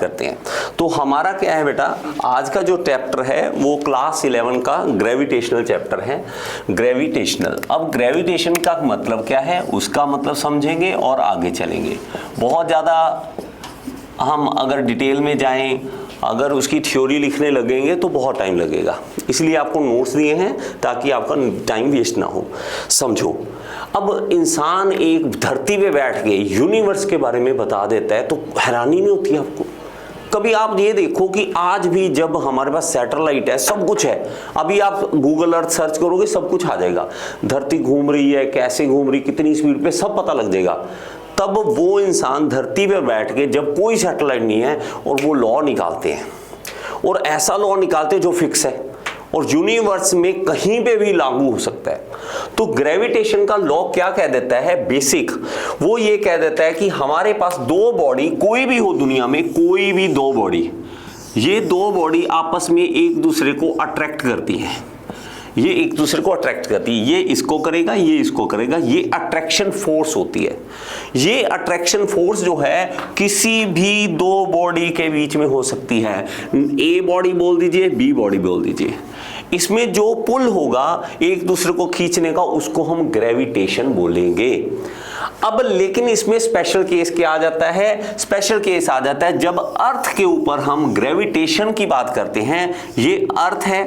करते हैं। तो हमारा क्या है बेटा, आज का जो चैप्टर है वो क्लास 11 का ग्रेविटेशनल चैप्टर है, ग्रेविटेशनल। अब ग्रेविटेशन का मतलब क्या है उसका मतलब समझेंगे और आगे चलेंगे। बहुत ज़्यादा हम अगर डिटेल में जाएं, अगर उसकी थ्योरी लिखने लगेंगे तो बहुत टाइम लगेगा, इसलिए आपको नोट्स दिए हैं ताकि आपका टाइम वेस्ट ना हो। समझो, अब इंसान एक धरती पे बैठ के यूनिवर्स के बारे में बता देता है तो हैरानी नहीं होती आपको? कभी आप ये देखो कि आज भी जब हमारे पास सैटेलाइट है, सब कुछ है, अभी आप गूगल अर्थ सर्च करोगे सब कुछ आ जाएगा, धरती घूम रही है, कैसे घूम रही, कितनी स्पीड पे, सब पता लग जाएगा। तब वो इंसान धरती पे बैठ के, जब कोई सैटेलाइट नहीं है, और वो लॉ निकालते हैं, और ऐसा लॉ निकालते हैं जो फिक्स है और यूनिवर्स में कहीं पे भी लागू हो सकता है। तो ग्रेविटेशन का लॉ क्या कह देता है बेसिक, वो ये कह देता है कि हमारे पास दो बॉडी, कोई भी हो दुनिया में, कोई भी दो बॉडी, ये दो बॉडी आपस में एक दूसरे को अट्रैक्ट करती हैं, ये एक दूसरे को अट्रैक्ट करती है, ये इसको करेगा, ये इसको करेगा, ये अट्रैक्शन फोर्स होती है। ये अट्रैक्शन फोर्स जो है किसी भी दो बॉडी के बीच में हो सकती है, ए बॉडी बोल दीजिए, बी बॉडी बोल दीजिए, इसमें जो पुल होगा एक दूसरे को खींचने का, उसको हम ग्रेविटेशन बोलेंगे। अब लेकिन इसमें स्पेशल केस क्या आ जाता है, स्पेशल केस आ जाता है जब अर्थ के ऊपर हम ग्रेविटेशन की बात करते हैं। ये अर्थ है,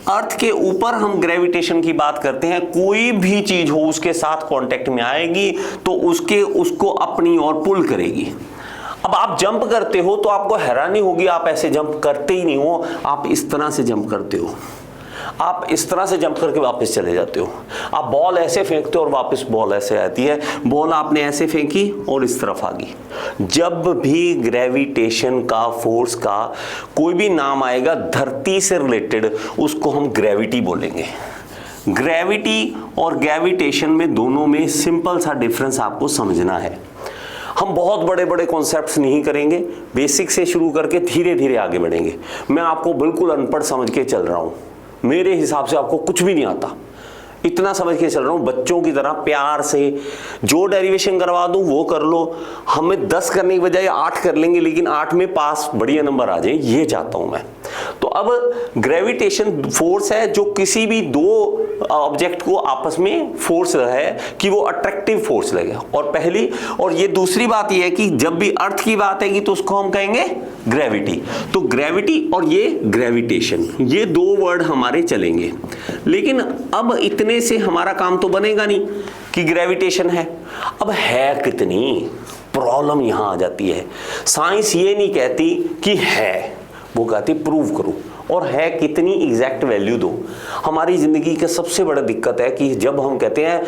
अर्थ के ऊपर हम ग्रेविटेशन की बात करते हैं, कोई भी चीज हो उसके साथ कांटेक्ट में आएगी तो उसको अपनी ओर पुल करेगी। अब आप जंप करते हो तो आपको हैरानी होगी, आप ऐसे जंप करते ही नहीं हो, आप इस तरह से जंप करते हो, आप इस तरह से जंप करके वापस चले जाते हो। आप बॉल ऐसे फेंकते हो और वापस बॉल ऐसे आती है, बॉल आपने ऐसे फेंकी और इस तरफ आ गई। जब भी ग्रेविटेशन का फोर्स का कोई भी नाम आएगा धरती से रिलेटेड, उसको हम ग्रेविटी बोलेंगे। ग्रेविटी और ग्रेविटेशन में दोनों में सिंपल सा डिफरेंस आपको समझना है। हम बहुत बड़े बड़े कॉन्सेप्ट्स नहीं करेंगे, बेसिक से शुरू करके धीरे धीरे आगे बढ़ेंगे। मैं आपको बिल्कुल अनपढ़ समझ के चल रहा हूं, मेरे हिसाब से आपको कुछ भी नहीं आता, इतना समझ के चल रहा हूं, बच्चों की तरह प्यार से जो डेरिवेशन करवा दूं वो कर लो। हमें 10 करने की बजाय 8 कर लेंगे, लेकिन 8 में पास बढ़िया नंबर आ जाए, ये चाहता हूं मैं। तो अब ग्रेविटेशन फोर्स है जो किसी भी दो ऑब्जेक्ट को आपस में फोर्स है कि वो अट्रैक्टिव फोर्स लगे, और पहली, और ये दूसरी बात ये है कि जब भी अर्थ की बात आएगी तो उसको हम कहेंगे ग्रेविटी। तो ग्रेविटी और ये ग्रेविटेशन, ये दो वर्ड हमारे चलेंगे। लेकिन अब इतने से हमारा काम तो बनेगा नहीं कि ग्रेविटेशन है, अब है कितनी, प्रॉब्लम यहां आ जाती है। साइंस ये नहीं कहती कि है, वो कहती प्रूव करो, और है कितनी एग्जैक्ट वैल्यू दो। हमारी जिंदगी का सबसे बड़ा दिक्कत है कि जब हम कहते हैं,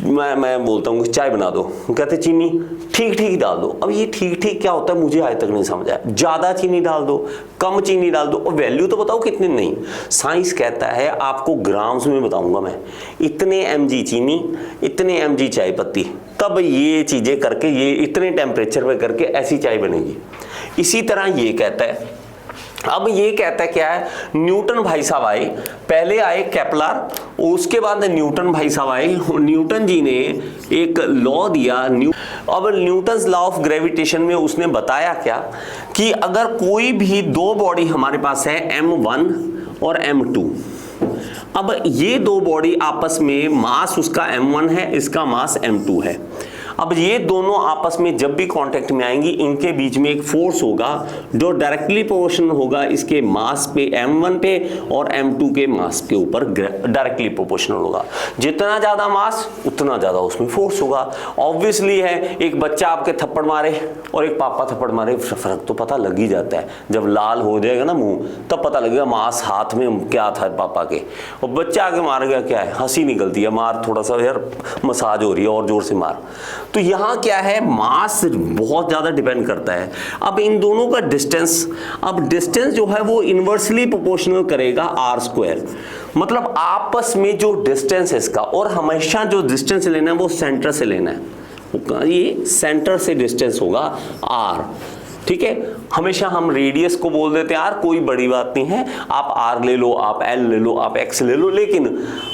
मैं बोलता हूँ चाय बना दो, कहते चीनी ठीक ठीक डाल दो। अब ये ठीक ठीक क्या होता है मुझे आज तक नहीं समझ आया। ज्यादा चीनी डाल दो, कम चीनी डाल दो, और वैल्यू तो बताओ कितनी। नहीं, साइंस कहता है आपको ग्राम्स में बताऊंगा मैं, इतने mg चीनी, इतने mg चाय पत्ती, तब ये चीजें करके, ये इतने टेम्परेचर पे करके ऐसी चाय बनेगी। इसी तरह ये कहता है। अब ये कहता है क्या है, न्यूटन भाई साहब आए, पहले आए केपलर, उसके बाद न्यूटन भाई साहब आए। न्यूटन जी ने एक लॉ दिया, अब न्यूटन्स लॉ ऑफ ग्रेविटेशन में उसने बताया क्या कि अगर कोई भी दो बॉडी हमारे पास है, m1 और m2, अब ये दो बॉडी आपस में मास उसका m1 है, इसका मास m2 है। अब ये दोनों आपस में जब भी कांटेक्ट में आएंगी, इनके बीच में एक फोर्स होगा जो डायरेक्टली प्रोपोर्शनल होगा इसके मास पे, m1 पे, और m2 के मास के ऊपर डायरेक्टली प्रोपोर्शनल होगा। जितना ज्यादा मास उतना ज्यादा उसमें फोर्स होगा। ऑब्वियसली है, एक बच्चा आपके थप्पड़ मारे और एक पापा थप्पड़ मारे, फर्क तो पता लग ही जाता है। जब लाल हो जाएगा ना मुंह, तब पता लगेगा मास हाथ में क्या था पापा के, और बच्चा आके मार गया, क्या है, हंसी निकलती है, मार थोड़ा सा यार मसाज हो रही है और जोर से मार। तो यहां क्या है, मास बहुत ज्यादा डिपेंड करता है। अब इन दोनों का डिस्टेंस, अब डिस्टेंस जो है वो इनवर्सली प्रोपोर्शनल करेगा r², मतलब आपस में जो डिस्टेंस है इसका, और हमेशा जो डिस्टेंस लेना है वो सेंटर से लेना है, ये सेंटर से डिस्टेंस होगा r। ठीक है, हमेशा हम रेडियस को बोल देते हैं यार कोई बड़ी बात नहीं है, आप आर ले लो, आप एल ले लो, आप एक्स ले लो, लेकिन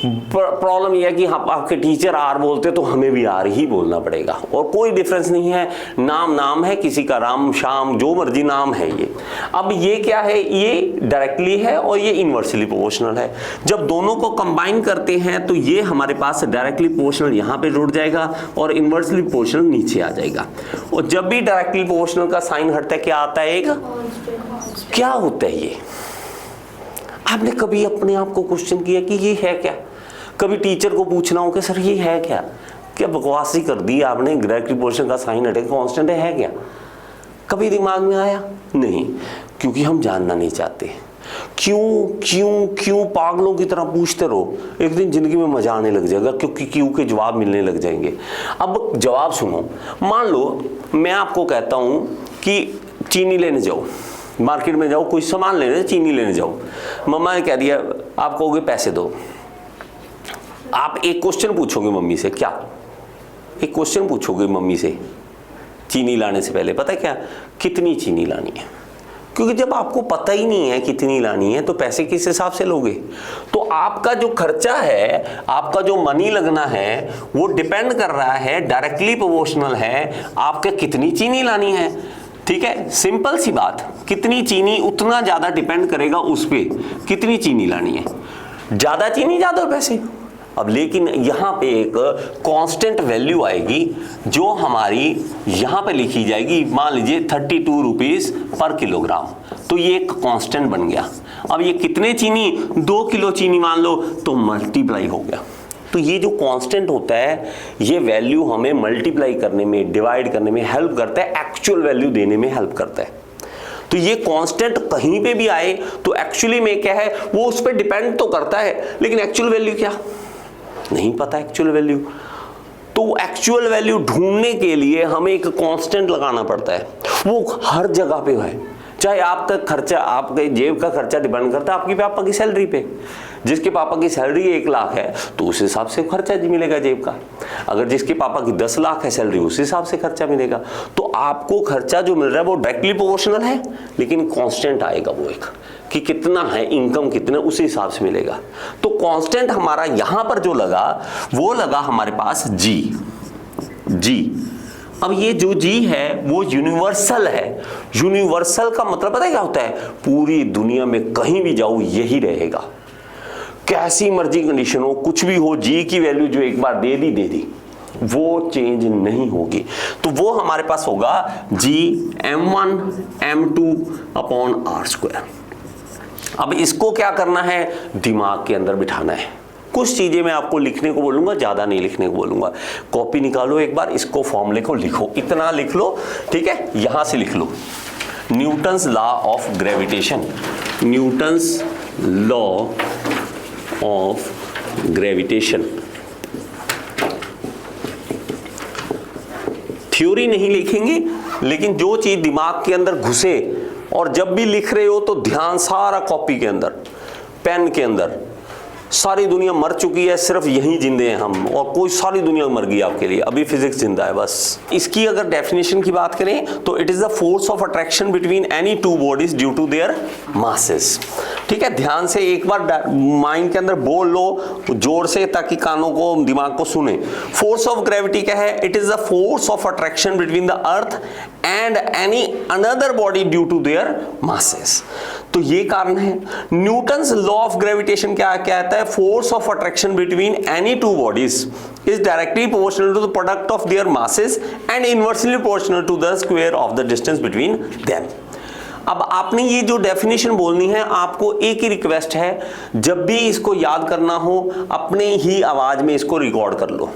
प्रॉब्लम यह है कि आपके टीचर आर बोलते तो हमें भी आर ही बोलना पड़ेगा, और कोई डिफरेंस नहीं है, नाम नाम है, किसी का राम श्याम जो मर्जी नाम है ये। अब ये क्या है, ये डायरेक्टली है और ये इनवर्सली प्रोपोर्शनल है। जब दोनों को कंबाइन करते हैं तो ये हमारे पास डायरेक्टली प्रोपोर्शनल यहाँ पे जुड़ जाएगा और इनवर्सली प्रोपोर्शनल नीचे आ जाएगा। और जब भी डायरेक्टली प्रोपोर्शनल का साइन हटता है क्या आता है, एक क्या होता है ये? आपने कभी अपने आप को क्वेश्चन किया कि ये है क्या? कभी टीचर को पूछना हो कि सर ये है क्या? क्या बकवासी कर दी आपने, डायरेक्टली प्रोपोर्शनल का साइन हटे कांस्टेंट है क्या? कभी दिमाग में आया? नहीं, क्योंकि हम जानना नहीं चाहते। क्यों क्यों क्यों पागलों की तरह पूछते रहो, एक दिन जिंदगी में मजा आने लग जाएगा, क्योंकि क्यों के जवाब मिलने लग जाएंगे। अब जवाब सुनो, मान लो मैं आपको कहता हूं कि चीनी लेने जाओ, मार्केट में जाओ, कोई सामान लेने, चीनी लेने जाओ, मम्मा ने कह दिया आप कहोगे पैसे दो। आप एक क्वेश्चन पूछोगे मम्मी से, क्या एक क्वेश्चन पूछोगे मम्मी से चीनी लाने से पहले, पता है क्या, कितनी चीनी लानी है? क्योंकि जब आपको पता ही नहीं है कितनी लानी है तो पैसे किस हिसाब से लोगे? तो आपका जो खर्चा है, आपका जो मनी लगना है, वो डिपेंड कर रहा है, डायरेक्टली प्रोपोर्शनल है आपके कितनी चीनी लानी है। ठीक है, सिंपल सी बात, कितनी चीनी उतना ज्यादा डिपेंड करेगा उस पे कितनी चीनी लानी है, ज्यादा चीनी ज्यादा पैसे। अब लेकिन यहाँ पे एक कांस्टेंट वैल्यू आएगी जो हमारी यहाँ पे लिखी जाएगी, मान लीजिए 32 रुपीज पर किलोग्राम, तो ये एक कांस्टेंट बन गया। अब ये कितने चीनी, 2 किलो चीनी मान लो, तो मल्टीप्लाई हो गया। तो ये जो कांस्टेंट होता है ये वैल्यू हमें मल्टीप्लाई करने में, डिवाइड करने में हेल्प करता है, एक्चुअल वैल्यू देने में हेल्प करता है। तो ये कांस्टेंट कहीं पे भी आए तो एक्चुअली में क्या है, वो उस पर डिपेंड तो करता है, लेकिन एक्चुअल वैल्यू क्या नहीं पता एक्चुअल वैल्यू। तो एक्चुअल वैल्यू ढूंढने के लिए हमें एक कांस्टेंट लगाना पड़ता है, वो हर जगह पे है। चाहे आपका खर्चा, आपके जेब का खर्चा डिपेंड करता है आपकी पापा की सैलरी पे। जिसके पापा की सैलरी 1 लाख है तो उस हिसाब से खर्चा मिलेगा जेब का। अगर जिसके पापा की 10 लाख है सैलरी, उस हिसाब से खर्चा मिलेगा। तो आपको खर्चा जो मिल रहा है वो डायरेक्टली प्रोपोर्शनल है, लेकिन कांस्टेंट आएगा वो एक कि कितना है, इनकम कितना, उसी हिसाब से मिलेगा। तो कांस्टेंट हमारा यहां पर जो लगा वो लगा हमारे पास जी। अब ये जो जी है वो यूनिवर्सल है। यूनिवर्सल का मतलब पता है क्या होता है, पूरी दुनिया में कहीं भी जाओ यही रहेगा, कैसी मर्जी कंडीशन हो, कुछ भी हो, जी की वैल्यू जो एक बार दे दी, वो चेंज नहीं होगी। तो वो हमारे पास होगा जी m1 m2 अपॉन r²। अब इसको क्या करना है, दिमाग के अंदर बिठाना है। कुछ चीजें मैं आपको लिखने को बोलूंगा, ज्यादा नहीं लिखने को बोलूंगा। कॉपी निकालो एक बार, इसको फॉर्मूले को लिखो, इतना लिख लो, ठीक है, यहां से लिख लो, Newton's law of gravitation, Newton's law of gravitation. Theory नहीं लिखेंगे, लेकिन जो चीज दिमाग के अंदर घुसे, और जब भी लिख रहे हो तो ध्यान सारा कॉपी के अंदर, पेन के अंदर। सारी दुनिया मर चुकी है, सिर्फ यहीं जिंदे हैं हम, और कोई सारी दुनिया मर गई आपके लिए, अभी फिजिक्स जिंदा है बस। इसकी अगर डेफिनेशन की बात करें तो it is the force of attraction between any two bodies due to their masses. ठीक है, ध्यान से एक बार माइंड के अंदर बोल लो जोर से, ताकि कानों को, दिमाग को सुने। फोर्स ऑफ ग्रेविटी क्या है, it is the force of attraction between the earth and any another body due to their masses. तो ये कारण है। न्यूटन्स लॉ ऑफ ग्रेविटेशन क्या कहता है, force of attraction between any two bodies is directly proportional to the product of their masses and inversely proportional to the square of the distance between them. अब आपने ये जो definition बोलनी है, आपको एक ही रिक्वेस्ट है, जब भी इसको याद करना हो अपने ही आवाज में इसको रिकॉर्ड कर लो,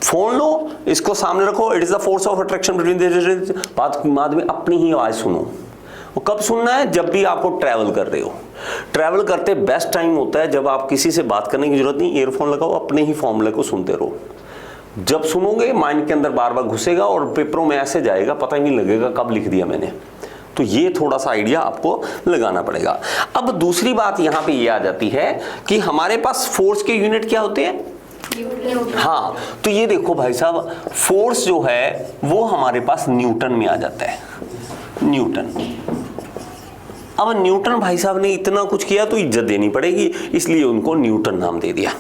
फोन लो, इसको सामने रखो, it is the force of attraction between, बाद में अपनी ही आवाज सुनो। कब सुनना है, जब भी आपको ट्रैवल कर रहे हो। ट्रैवल करते बेस्ट टाइम होता है जब आप किसी से बात करने की जरूरत नहीं, ईयरफोन लगाओ, अपने ही फॉर्मूले को सुनते रहो। जब सुनोगे माइंड के अंदर बार बार घुसेगा और पेपरों में ऐसे जाएगा, पता ही नहीं लगेगा कब लिख दिया मैंने। तो ये थोड़ा सा आइडिया आपको लगाना पड़ेगा। अब दूसरी बात यहाँ पे ये आ जाती है कि हमारे पास फोर्स के यूनिट क्या होते हैं। हाँ, तो ये देखो भाई साहब, फोर्स जो है वो हमारे पास न्यूटन में आ जाता है। न्यूटन। अब न्यूटन भाई साहब ने इतना कुछ किया तो इज्जत देनी पड़ेगी, इसलिए उनको न्यूटन नाम दे दिया।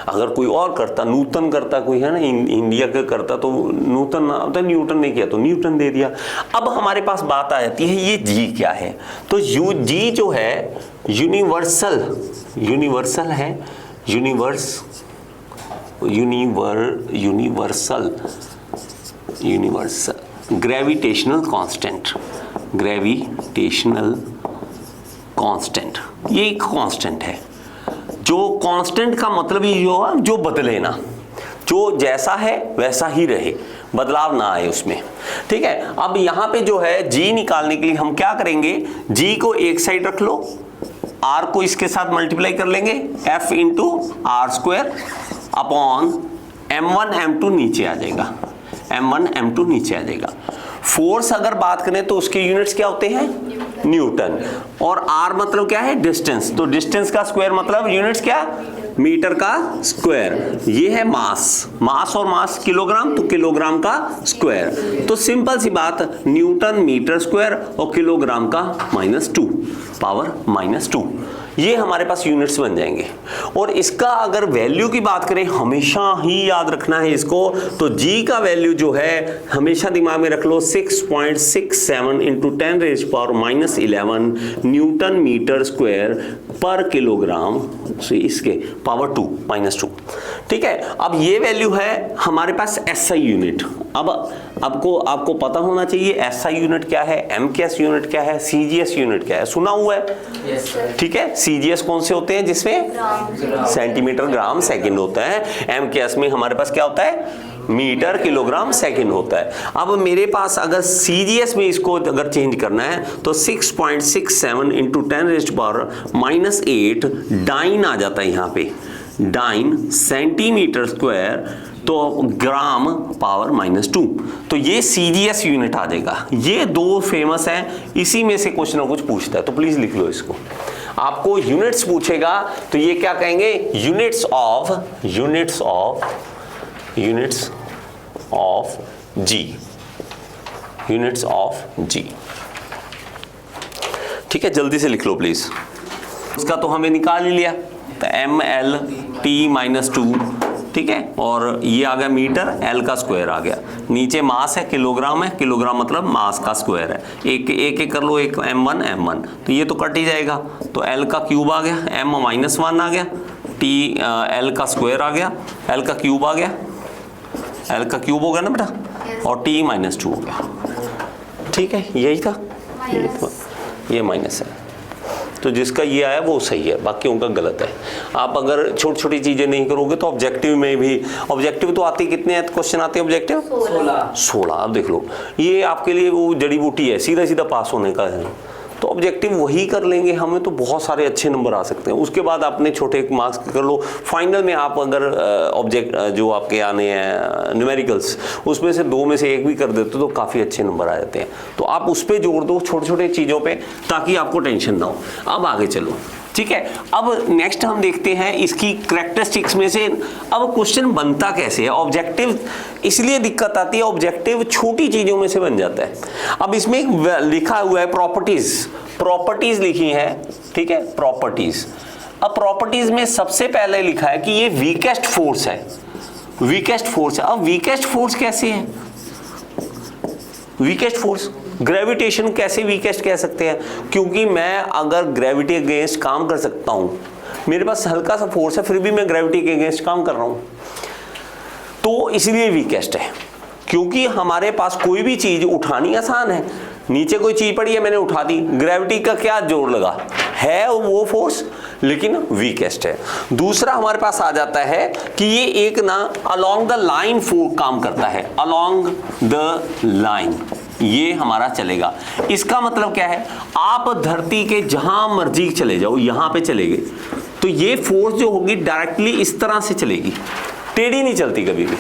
अगर कोई और करता, नूतन करता कोई है ना, इंडिया का करता तो नूतन नाम था, न्यूटन ने किया तो न्यूटन दे दिया। अब हमारे पास बात आ जाती है ये जी क्या है। तो जी जो है यूनिवर्सल है, यूनिवर्सल ग्रेविटेशनल कांस्टेंट, ये एक कांस्टेंट है। जो कांस्टेंट का मतलब ये जो बदले ना, जो जैसा है वैसा ही रहे, बदलाव ना आए उसमें, ठीक है। अब यहां पे जो है जी निकालने के लिए हम क्या करेंगे, जी को एक साइड रख लो, आर को इसके साथ मल्टीप्लाई कर लेंगे, F into R square upon m1 m2 नीचे आ जाएगा, m1 m2 नीचे आ जाएगा। फोर्स अगर बात करें तो उसके यूनिट्स क्या होते हैं, न्यूटन, और आर मतलब क्या है, डिस्टेंस, तो डिस्टेंस का स्क्वायर मतलब यूनिट्स क्या, मीटर का स्क्वायर। ये है मास और मास किलोग्राम, तो किलोग्राम का स्क्वायर। तो सिंपल सी बात, न्यूटन मीटर स्क्वायर और किलोग्राम का -2 पावर -2, ये हमारे पास यूनिट्स बन जाएंगे। और इसका अगर वैल्यू की बात करें, हमेशा ही याद रखना है इसको, तो जी का वैल्यू जो है हमेशा दिमाग में रख लो, 6.67 इंटू 10⁻11 न्यूटन मीटर स्क्वायर पर किलोग्राम से इसके पावर 2 -2, ठीक है। अब ये वैल्यू है हमारे पास एसआई यूनिट। अब आपको पता होना चाहिए एसआई यूनिट क्या है, एमकेएस यूनिट क्या है, सीजीएस यूनिट क्या है, सुना हुआ है, ठीक है। सीजीएस कौन से होते हैं, जिसमें सेंटीमीटर ग्राम सेकंड होता है। एमकेएस में हमारे पास क्या होता है, मीटर किलोग्राम सेकंड होता है। अब मेरे पास अगर सीजीएस में इसको अगर चेंज करना है तो 6.67 इंटू 10⁻⁻8 डाइन आ जाता है, यहाँ पे डाइन सेंटीमीटर स्क्वायर, तो ग्राम पावर -2, तो ये सीजीएस यूनिट आ जाएगा। ये दो फेमस हैं, इसी में से कुछ ना कुछ पूछता है, तो प्लीज लिख लो इसको। आपको यूनिट्स पूछेगा तो ये क्या कहेंगे, यूनिट्स ऑफ जी, ठीक है। जल्दी से लिख लो प्लीज। इसका तो हमें निकाल ही लिया, तो mLT-2, ठीक है, और ये आ गया मीटर, एल का स्क्वायर आ गया, नीचे मास है, किलोग्राम है, किलोग्राम मतलब मास का स्क्वायर है। एक कर लो, एक m1 तो ये तो कट ही जाएगा, तो एल का क्यूब आ गया, m-1 आ गया, टी एल का स्क्वायर आ गया, एल का क्यूब आ गया, एल का क्यूब हो गया ना बेटा, और T-2 हो गया, ठीक है। यही था, ये माइनस है, तो जिसका ये आया वो सही है, बाकियों का गलत है। आप अगर छोटी छोटी चीजें नहीं करोगे तो ऑब्जेक्टिव में भी, ऑब्जेक्टिव तो आते कितने क्वेश्चन आते हैं ऑब्जेक्टिव, 16। अब देख लो, ये आपके लिए वो जड़ी बूटी है, सीधा सीधा पास होने का है, तो ऑब्जेक्टिव वही कर लेंगे, हमें तो बहुत सारे अच्छे नंबर आ सकते हैं। उसके बाद आपने छोटे मार्क्स कर लो, फाइनल में आप अगर ऑब्जेक्ट जो आपके आने हैं न्यूमेरिकल्स, उसमें से 2 में से 1 भी कर देते तो काफ़ी अच्छे नंबर आ जाते हैं। तो आप उस पर जोड़ दो, छोटे छोटे चीज़ों पे, ताकि आपको टेंशन ना हो। अब आगे चलो, ठीक है। अब नेक्स्ट हम देखते हैं इसकी कैरेक्टरिस्टिक्स में से। अब क्वेश्चन बनता कैसे है, ऑब्जेक्टिव इसलिए दिक्कत आती है, ऑब्जेक्टिव छोटी चीजों में से बन जाता है। अब इसमें एक लिखा हुआ है प्रॉपर्टीज लिखी है, ठीक है, प्रॉपर्टीज। अब प्रॉपर्टीज में सबसे पहले लिखा है कि ये वीकेस्ट फोर्स है, वीकेस्ट फोर्स है। अब वीकेस्ट फोर्स कैसे है, वीकेस्ट फोर्स ग्रेविटेशन कैसे वीकेस्ट कह सकते हैं, क्योंकि मैं अगर ग्रेविटी अगेंस्ट काम कर सकता हूं, मेरे पास हल्का सा फोर्स है फिर भी मैं ग्रेविटी के अगेंस्ट काम कर रहा हूं, तो इसलिए वीकेस्ट है। क्योंकि हमारे पास कोई भी चीज उठानी आसान है, नीचे कोई चीज पड़ी है मैंने उठा दी, ग्रेविटी का क्या जोर लगा है वो फोर्स, लेकिन वीकेस्ट है। दूसरा हमारे पास आ जाता है कि ये एक ना अलोंग द लाइन फोर्स काम करता है, अलोंग द लाइन, ये हमारा चलेगा। इसका मतलब क्या है, आप धरती के जहां मर्जी चले जाओ, यहां पे चले गए तो ये फोर्स जो होगी डायरेक्टली इस तरह से चलेगी, टेढ़ी नहीं चलती कभी भी,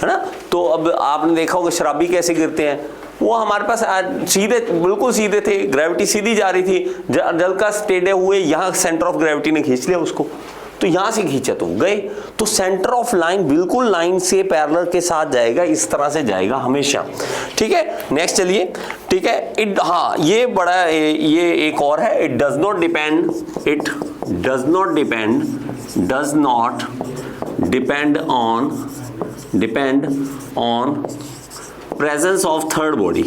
है ना। तो अब आपने देखा होगा शराबी कैसे गिरते हैं, वो हमारे पास सीधे, बिल्कुल सीधे थे, ग्रेविटी सीधी जा रही थी, जल का टेढ़े हुए, यहाँ सेंटर ऑफ ग्रेविटी ने खींच लिया उसको, तो यहां से खींचा तो गए, तो सेंटर ऑफ लाइन बिल्कुल लाइन से पैरेलल के साथ जाएगा, इस तरह से जाएगा हमेशा। ठीक है, नेक्स्ट चलिए। ठीक है, इट, हाँ ये बड़ा, ये एक और है, it does not depend, it does not depend, does not depend on presence of third body,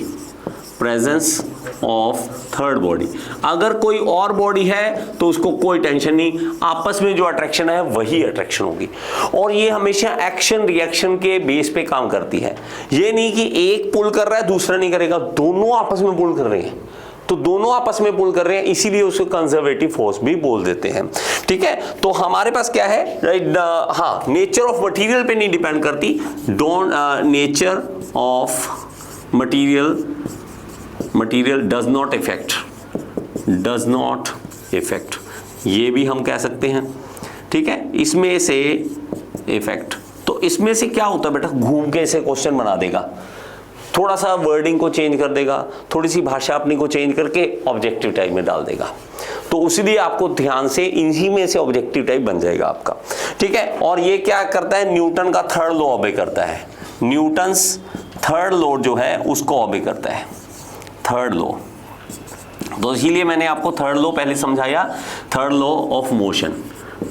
presence of third body. अगर कोई और बॉडी है तो उसको कोई टेंशन नहीं, आपस में जो अट्रैक्शन है वही अट्रैक्शन होगी। और ये हमेशा एक्शन रिएक्शन के बेस पे काम करती है। ये नहीं कि एक पुल कर रहा है दूसरा नहीं करेगा, दोनों आपस में पुल कर रहे हैं, तो दोनों आपस में पुल कर रहे हैं, इसीलिए उसको कंजर्वेटिव फोर्स भी बोल देते हैं। ठीक है, तो हमारे पास क्या है, हाँ, नेचर ऑफ मटेरियल पे नहीं डिपेंड करती, don't, nature of material does not effect, ये भी हम कह सकते हैं। ठीक है, इसमें से इफेक्ट, तो इसमें से क्या होता है बेटा, घूम के इसे क्वेश्चन बना देगा, थोड़ा सा वर्डिंग को चेंज कर देगा, थोड़ी सी भाषा अपनी को चेंज करके ऑब्जेक्टिव टाइप में डाल देगा। तो इसलिए आपको ध्यान से इन्हीं में से ऑब्जेक्टिव टाइप बन जाएगा आपका। ठीक है, और ये क्या करता है, न्यूटन का थर्ड लॉ ऑबे करता है, न्यूटन्स थर्ड लॉ जो है उसको ऑबे करता है, थर्ड लॉ। तो इसीलिए मैंने आपको थर्ड लॉ पहले समझाया, थर्ड लॉ ऑफ मोशन।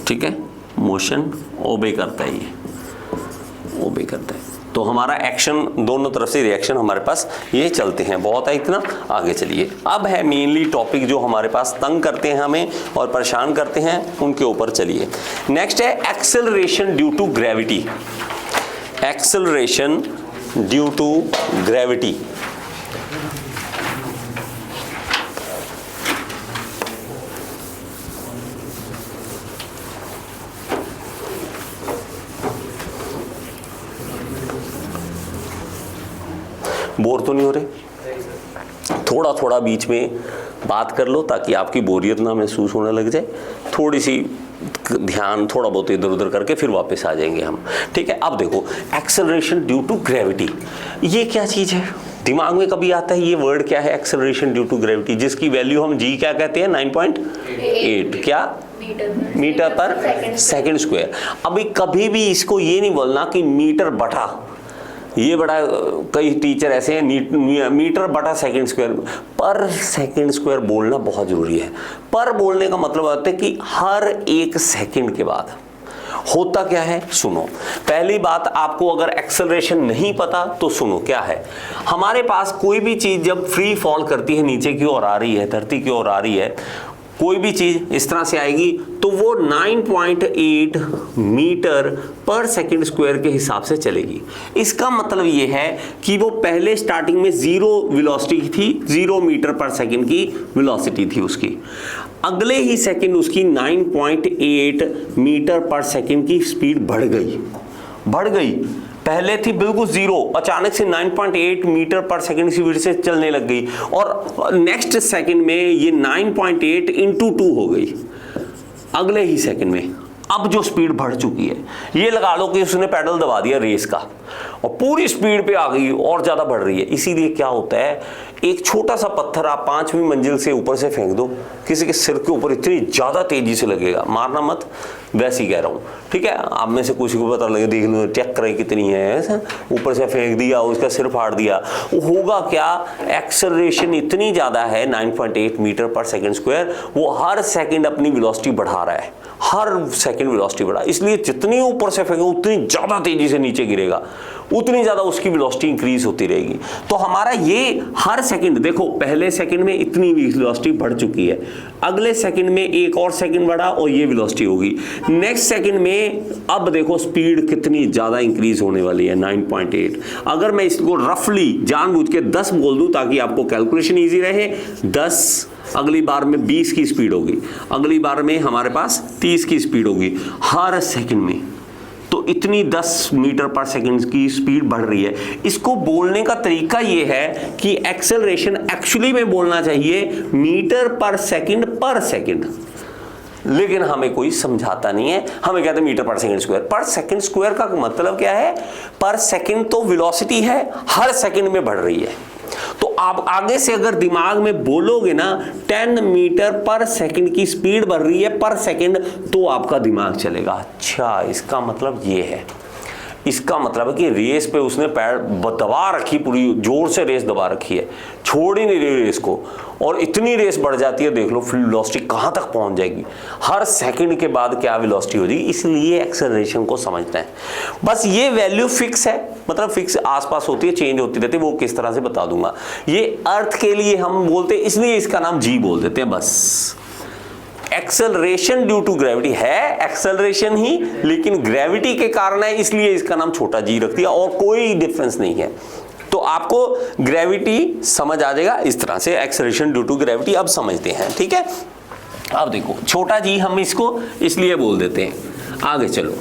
ठीक है, मोशन ओबे करता है, ये ओबे करता है, तो हमारा एक्शन दोनों तरफ से रिएक्शन हमारे पास ये चलते हैं। बहुत है इतना, आगे चलिए। अब है मेनली टॉपिक जो हमारे पास तंग करते हैं हमें और परेशान करते हैं, उनके ऊपर चलिए। नेक्स्ट है acceleration due to gravity, acceleration due to gravity. Bore तो नहीं हो रहे? थोड़ा थोड़ा बीच में बात कर लो ताकि आपकी बोरियत ना महसूस होने लग जाए, थोड़ी सी ध्यान थोड़ा बहुत इधर उधर करके फिर वापस आ जाएंगे हम। ठीक है, अब देखो एक्सेलरेशन ड्यू टू ग्रेविटी, ये क्या चीज है, दिमाग में कभी आता है ये वर्ड क्या है, एक्सेलरेशन ड्यू टू ग्रेविटी, जिसकी वैल्यू हम जी क्या कहते हैं, 9.8 क्या मीटर पर सेकंड स्क्वायर। अभी कभी भी इसको ये नहीं बोलना कि मीटर बटा, ये बड़ा, कई टीचर ऐसे हैं मीटर बटा सेकंड स्क्वायर, पर सेकंड स्क्वायर बोलना बहुत जरूरी है। पर बोलने का मतलब होता है कि हर एक सेकंड के बाद होता क्या है, सुनो। पहली बात, आपको अगर एक्सेलरेशन नहीं पता तो सुनो क्या है। हमारे पास कोई भी चीज जब फ्री फॉल करती है, नीचे की ओर आ रही है, धरती की ओर आ रही है, कोई भी चीज इस तरह से आएगी तो वो 9.8 मीटर पर सेकंड स्क्वायर के हिसाब से चलेगी। इसका मतलब ये है कि वो पहले स्टार्टिंग में 0 वेलोसिटी थी, 0 मीटर पर सेकंड की वेलोसिटी थी उसकी, अगले ही सेकंड उसकी 9.8 मीटर पर सेकंड की स्पीड बढ़ गई। पहले थी बिल्कुल 0, अचानक से 9.8 मीटर पर सेकंड स्पीड से चलने लग गई, और नेक्स्ट सेकंड में ये 9.8 इंटू 2 हो गई अगले ही सेकंड में। अब जो स्पीड बढ़ चुकी है, ये लगा लो कि उसने पैडल दबा दिया रेस का और पूरी स्पीड पे आ गई और ज्यादा बढ़ रही है। इसीलिए क्या होता है, एक छोटा सा पत्थर आप 5वीं मंजिल से ऊपर से फेंक दो, किसी के सिर के ऊपर इतनी ज्यादा तेजी से लगेगा, मारना मत, वैसे ही कह रहा हूँ। ठीक है, आप में से किसी को पता लगे, देख लो चेक करें कितनी है, ऊपर से फेंक दिया, उसका सिर फाड़ दिया, होगा क्या, एक्सेलरेशन इतनी ज्यादा है 9.8 मीटर पर सेकंड स्क्वायर, वो हर सेकंड अपनी वेलोसिटी बढ़ा रहा है, हर सेकंड वेलोसिटी बढ़ा, इसलिए जितनी ऊपर से फेंके उतनी ज्यादा तेजी से नीचे गिरेगा, उतनी ज्यादा उसकी वेलोसिटी इंक्रीज होती रहेगी। तो हमारा ये हर सेकंड, देखो पहले सेकंड में इतनी वेलोसिटी बढ़ चुकी है, अगले सेकंड में एक और सेकंड बढ़ा और ये वेलोसिटी होगी, नेक्स्ट सेकंड में अब देखो स्पीड कितनी ज्यादा इंक्रीज होने वाली है, 9.8। अगर मैं इसको रफली जानबूझ के 10 बोल दूं ताकि आपको कैलकुलेशन इजी रहे, 10, अगली बार में 20 की स्पीड होगी, अगली बार में हमारे पास 30 की स्पीड होगी हर सेकंड में, तो इतनी 10 मीटर पर सेकंड की स्पीड बढ़ रही है। इसको बोलने का तरीका ये है कि एक्सेलरेशन एक्चुअली में बोलना चाहिए मीटर पर सेकंड, लेकिन हमें कोई समझाता नहीं है, हमें कहते हैं मीटर पर सेकंड स्क्वायर। पर सेकंड स्क्वायर का मतलब क्या है, पर सेकंड तो वेलोसिटी है, हर सेकंड में बढ़ रही है, तो आप आगे से अगर दिमाग में बोलोगे ना 10 मीटर पर सेकंड की स्पीड बढ़ रही है पर सेकंड, तो आपका दिमाग चलेगा अच्छा इसका मतलब ये है, इसका मतलब है कि रेस पे उसने पैर दबा रखी, पूरी जोर से रेस दबा रखी है, छोड़ ही नहीं रही रेस को, और इतनी रेस बढ़ जाती है, देख लो वेलोसिटी कहाँ तक पहुँच जाएगी, हर सेकंड के बाद क्या वेलोसिटी हो जाएगी। इसलिए एक्सेलरेशन को समझना है। बस ये वैल्यू फिक्स है, मतलब फिक्स आसपास होती है, चेंज होती रहती है, वो किस तरह से बता दूंगा। ये अर्थ के लिए हम बोलते हैं, इसलिए इसका नाम जी बोल देते हैं बस। एक्सेलरेशन ड्यू टू ग्रेविटी है, एक्सेलरेशन ही, लेकिन ग्रेविटी के कारण है, इसलिए इसका नाम छोटा जी रख दिया, और कोई डिफरेंस नहीं है। तो आपको ग्रेविटी समझ आ जाएगा इस तरह से, एक्सेलरेशन ड्यू टू ग्रेविटी अब समझते हैं, ठीक है। अब देखो छोटा जी हम इसको इसलिए बोल देते हैं, आगे चलो,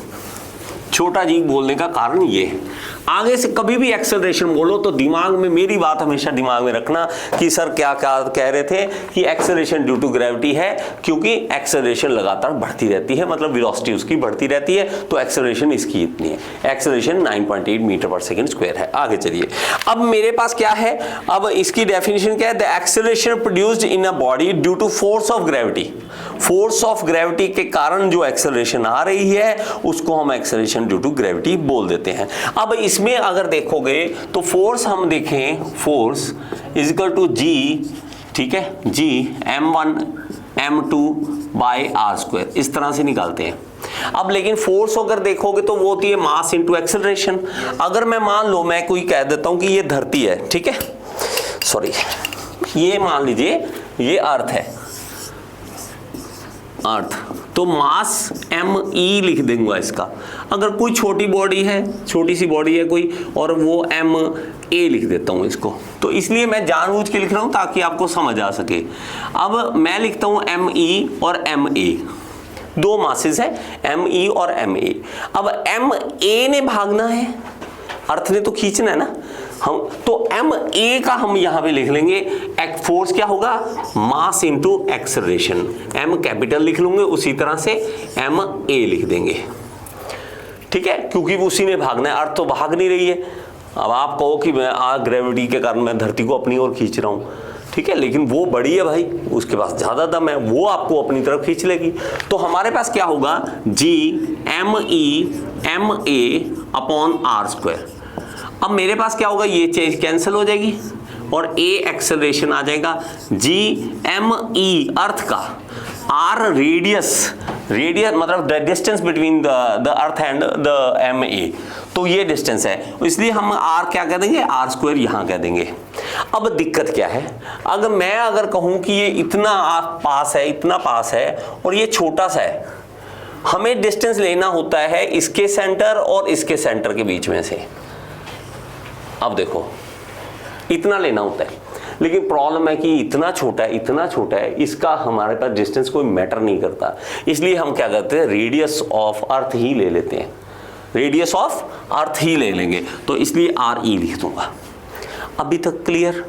छोटा जी बोलने का कारण ये है। आगे से कभी भी एक्सेलरेशन बोलो तो दिमाग में, मेरी बात हमेशा दिमाग में रखना कि सर क्या क्या कह रहे थे कि एक्सेलरेशन ड्यू टू ग्रेविटी है, क्योंकि एक्सेलरेशन लगातार बढ़ती रहती है, मतलब वेलोसिटी उसकी बढ़ती रहती है, तो एक्सेलरेशन इसकी इतनी है। एक्सेलरेशन 9.8 मीटर पर सेकंड स्क्वायर है। आगे चलिए, अब मेरे पास क्या है, अब इसकी डेफिनेशन क्या है, the acceleration produced in a body due to force of gravity. Force of gravity के कारण जो एक्सेलरेशन आ रही है उसको हम एक्सेलरेशन ड्यू टू ग्रेविटी बोल देते हैं। अब इसमें अगर देखोगे तो फोर्स हम देखें, फोर्स इज इक्वल टू जी, ठीक है, जी m1 m2 bye are square, इस तरह से निकालते हैं। अब लेकिन फोर्स अगर देखोगे तो वो होती है मास इनटू एक्सेलरेशन। अगर मैं मान लो, मैं कोई कह देता हूं कि ये धरती है, ठीक है, सॉरी, ये मान लीजिए ये अर्थ है, अर्थ, तो मास me लिख दूंगा इसका। अगर कोई छोटी बॉडी है, छोटी सी बॉडी है कोई, और वो ma लिख देता हूं इसको, तो इसलिए मैं जानबूझ के लिख रहा हूं ताकि आपको समझ आ सके। अब मैं लिखता हूं me और ma, दो मासेस है me और ma। अब ma ने भागना है, अर्थ ने तो खींचना है ना हम, तो ma का हम यहां पे लिख लेंगे, फोर्स क्या होगा, mass into acceleration, m capital लिख लूंगे, उसी तरह से ma लिख देंगे, ठीक है, क्योंकि उसी ने भागना है, अर्थ तो भाग नहीं रही है। अब आप कहो कि मैं ग्रेविटी के कारण मैं धरती को अपनी ओर खींच रहा हूं, ठीक है, लेकिन वो बड़ी है भाई, उसके पास ज्यादा दम है, वो आपको अपनी तरफ खींच लेगी। तो हमारे पास क्या होगा, जी ma अपॉन आर स्क्वायर। अब मेरे पास क्या होगा, ये चीज कैंसिल हो जाएगी और a एक्सेलरेशन आ जाएगा, me अर्थ का, r रेडियस, रेडियस मतलब the distance between the earth and the ma, तो ये डिस्टेंस है, इसलिए हम r क्या कह देंगे, r स्क्वायर यहां कह देंगे। अब दिक्कत क्या है, अगर कहूं कि ये इतना पास है, इतना पास है और ये छोटा सा है, हमें डिस्टेंस लेना होता है इसके सेंटर और इसके सेंटर के बीच में से। अब देखो इतना लेना होता है, लेकिन प्रॉब्लम है कि इतना छोटा है, इतना छोटा है, इसका हमारे पास डिस्टेंस कोई मैटर नहीं करता, इसलिए हम क्या करते हैं, रेडियस ऑफ अर्थ ही ले लेते हैं, रेडियस ऑफ अर्थ ही ले लेंगे, तो इसलिए RE लिख दूंगा। अभी तक क्लियर।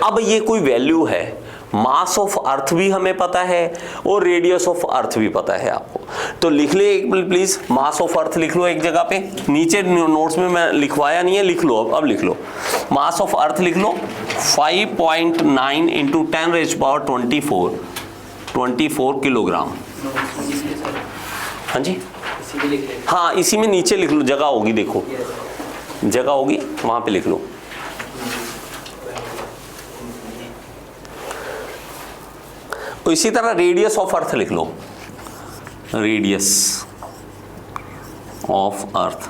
अब ये कोई वैल्यू है, मास ऑफ अर्थ भी हमें पता है और रेडियस ऑफ अर्थ भी पता है आपको, तो लिख ले एक प्लीज, मास ऑफ अर्थ लिख लो एक जगह पे, नीचे नोट्स में मैं लिखवाया नहीं है, लिख लो, अब लिख लो, मास ऑफ अर्थ लिख लो 5.9 इंटू 10⁻24 किलोग्राम। हाँ जी, हाँ इसी में नीचे लिख लो, जगह होगी, देखो जगह होगी वहां पे लिख लो। तो इसी तरह रेडियस ऑफ अर्थ लिख लो, रेडियस ऑफ अर्थ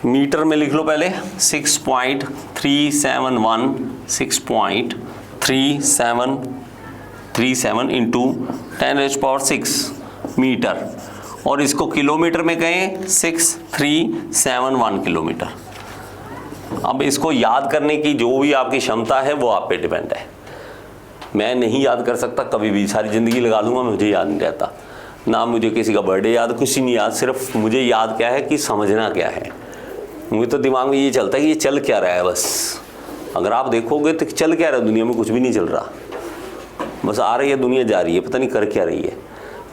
मीटर में लिख लो पहले, 6.371 इंटू 10⁻6 मीटर, और इसको किलोमीटर में कहें 6371 किलोमीटर। अब इसको याद करने की जो भी आपकी क्षमता है वो आप पे डिपेंड है। मैं नहीं याद कर सकता कभी भी, सारी ज़िंदगी लगा दूंगा, मुझे याद नहीं रहता, ना मुझे किसी का बर्थडे याद, कुछ नहीं याद, सिर्फ मुझे याद क्या है कि समझना क्या है। मुझे तो दिमाग में ये चलता है कि ये चल क्या रहा है, बस अगर आप देखोगे तो चल क्या रहा है दुनिया में, कुछ भी नहीं चल रहा, बस आ रही है दुनिया, जा रही है, पता नहीं कर क्या रही है।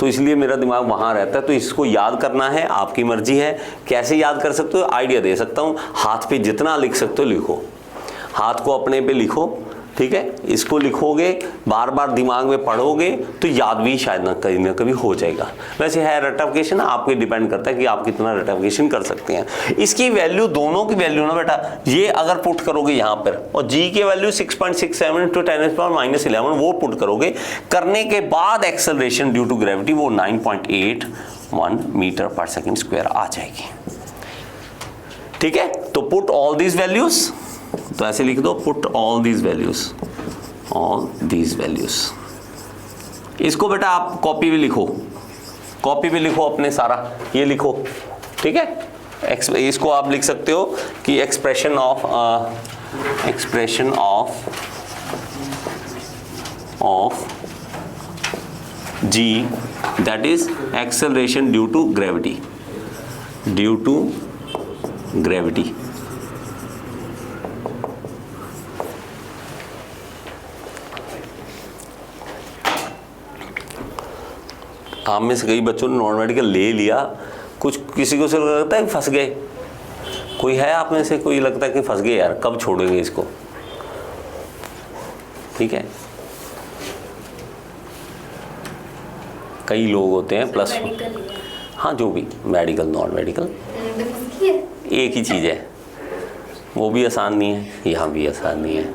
तो इसलिए मेरा दिमाग वहाँ रहता है। तो इसको याद करना है, आपकी मर्जी है कैसे याद कर सकते हो, आइडिया दे सकता हूँ। हाथ पे जितना लिख सकते हो लिखो, हाथ को अपने पे लिखो, ठीक है। इसको लिखोगे, बार बार दिमाग में पढ़ोगे तो याद भी शायद ना कभी हो जाएगा। वैसे है रटिफिकेशन, आपके डिपेंड करता है कि आप कितना रटिफिकेशन कर सकते हैं। इसकी वैल्यू, दोनों की वैल्यू ना बेटा, ये अगर पुट करोगे यहाँ पर, और जी की वैल्यू 6.67 × 10⁻⁻11 वो पुट करोगे, करने के बाद एक्सेलरेशन ड्यू टू ग्रेविटी वो 9.81 मीटर/सेकंड² आ जाएगी, ठीक है। तो पुट ऑल दीज वैल्यूज, तो ऐसे लिख दो, पुट ऑल दीज वैल्यूज। इसको बेटा आप कॉपी भी लिखो, अपने सारा ये लिखो, ठीक है। इसको आप लिख सकते हो कि expression of G, that is acceleration due to gravity, आप में से कई बच्चों ने नॉन मेडिकल ले लिया, किसी को से लगता है कि फंस गए। कोई है आप में से कोई लगता है कि फंस गए यार, कब छोड़ेंगे इसको, ठीक है। कई लोग होते हैं प्लस, हाँ जो भी मेडिकल नॉन मेडिकल एक ही चीज़ है, वो भी आसान नहीं है, यहाँ भी आसान नहीं है,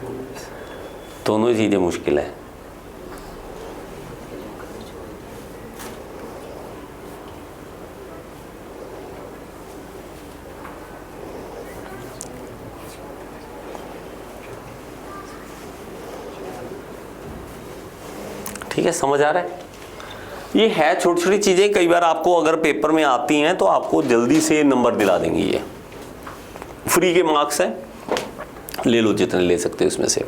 दोनों ही चीज़ें मुश्किल है। ठीक है, समझ आ रहा है। ये है छोटी छोटी चीज़ें, कई बार आपको अगर पेपर में आती हैं तो आपको जल्दी से नंबर दिला देंगी। ये फ्री के मार्क्स हैं, ले लो जितने ले सकते हो उसमें से।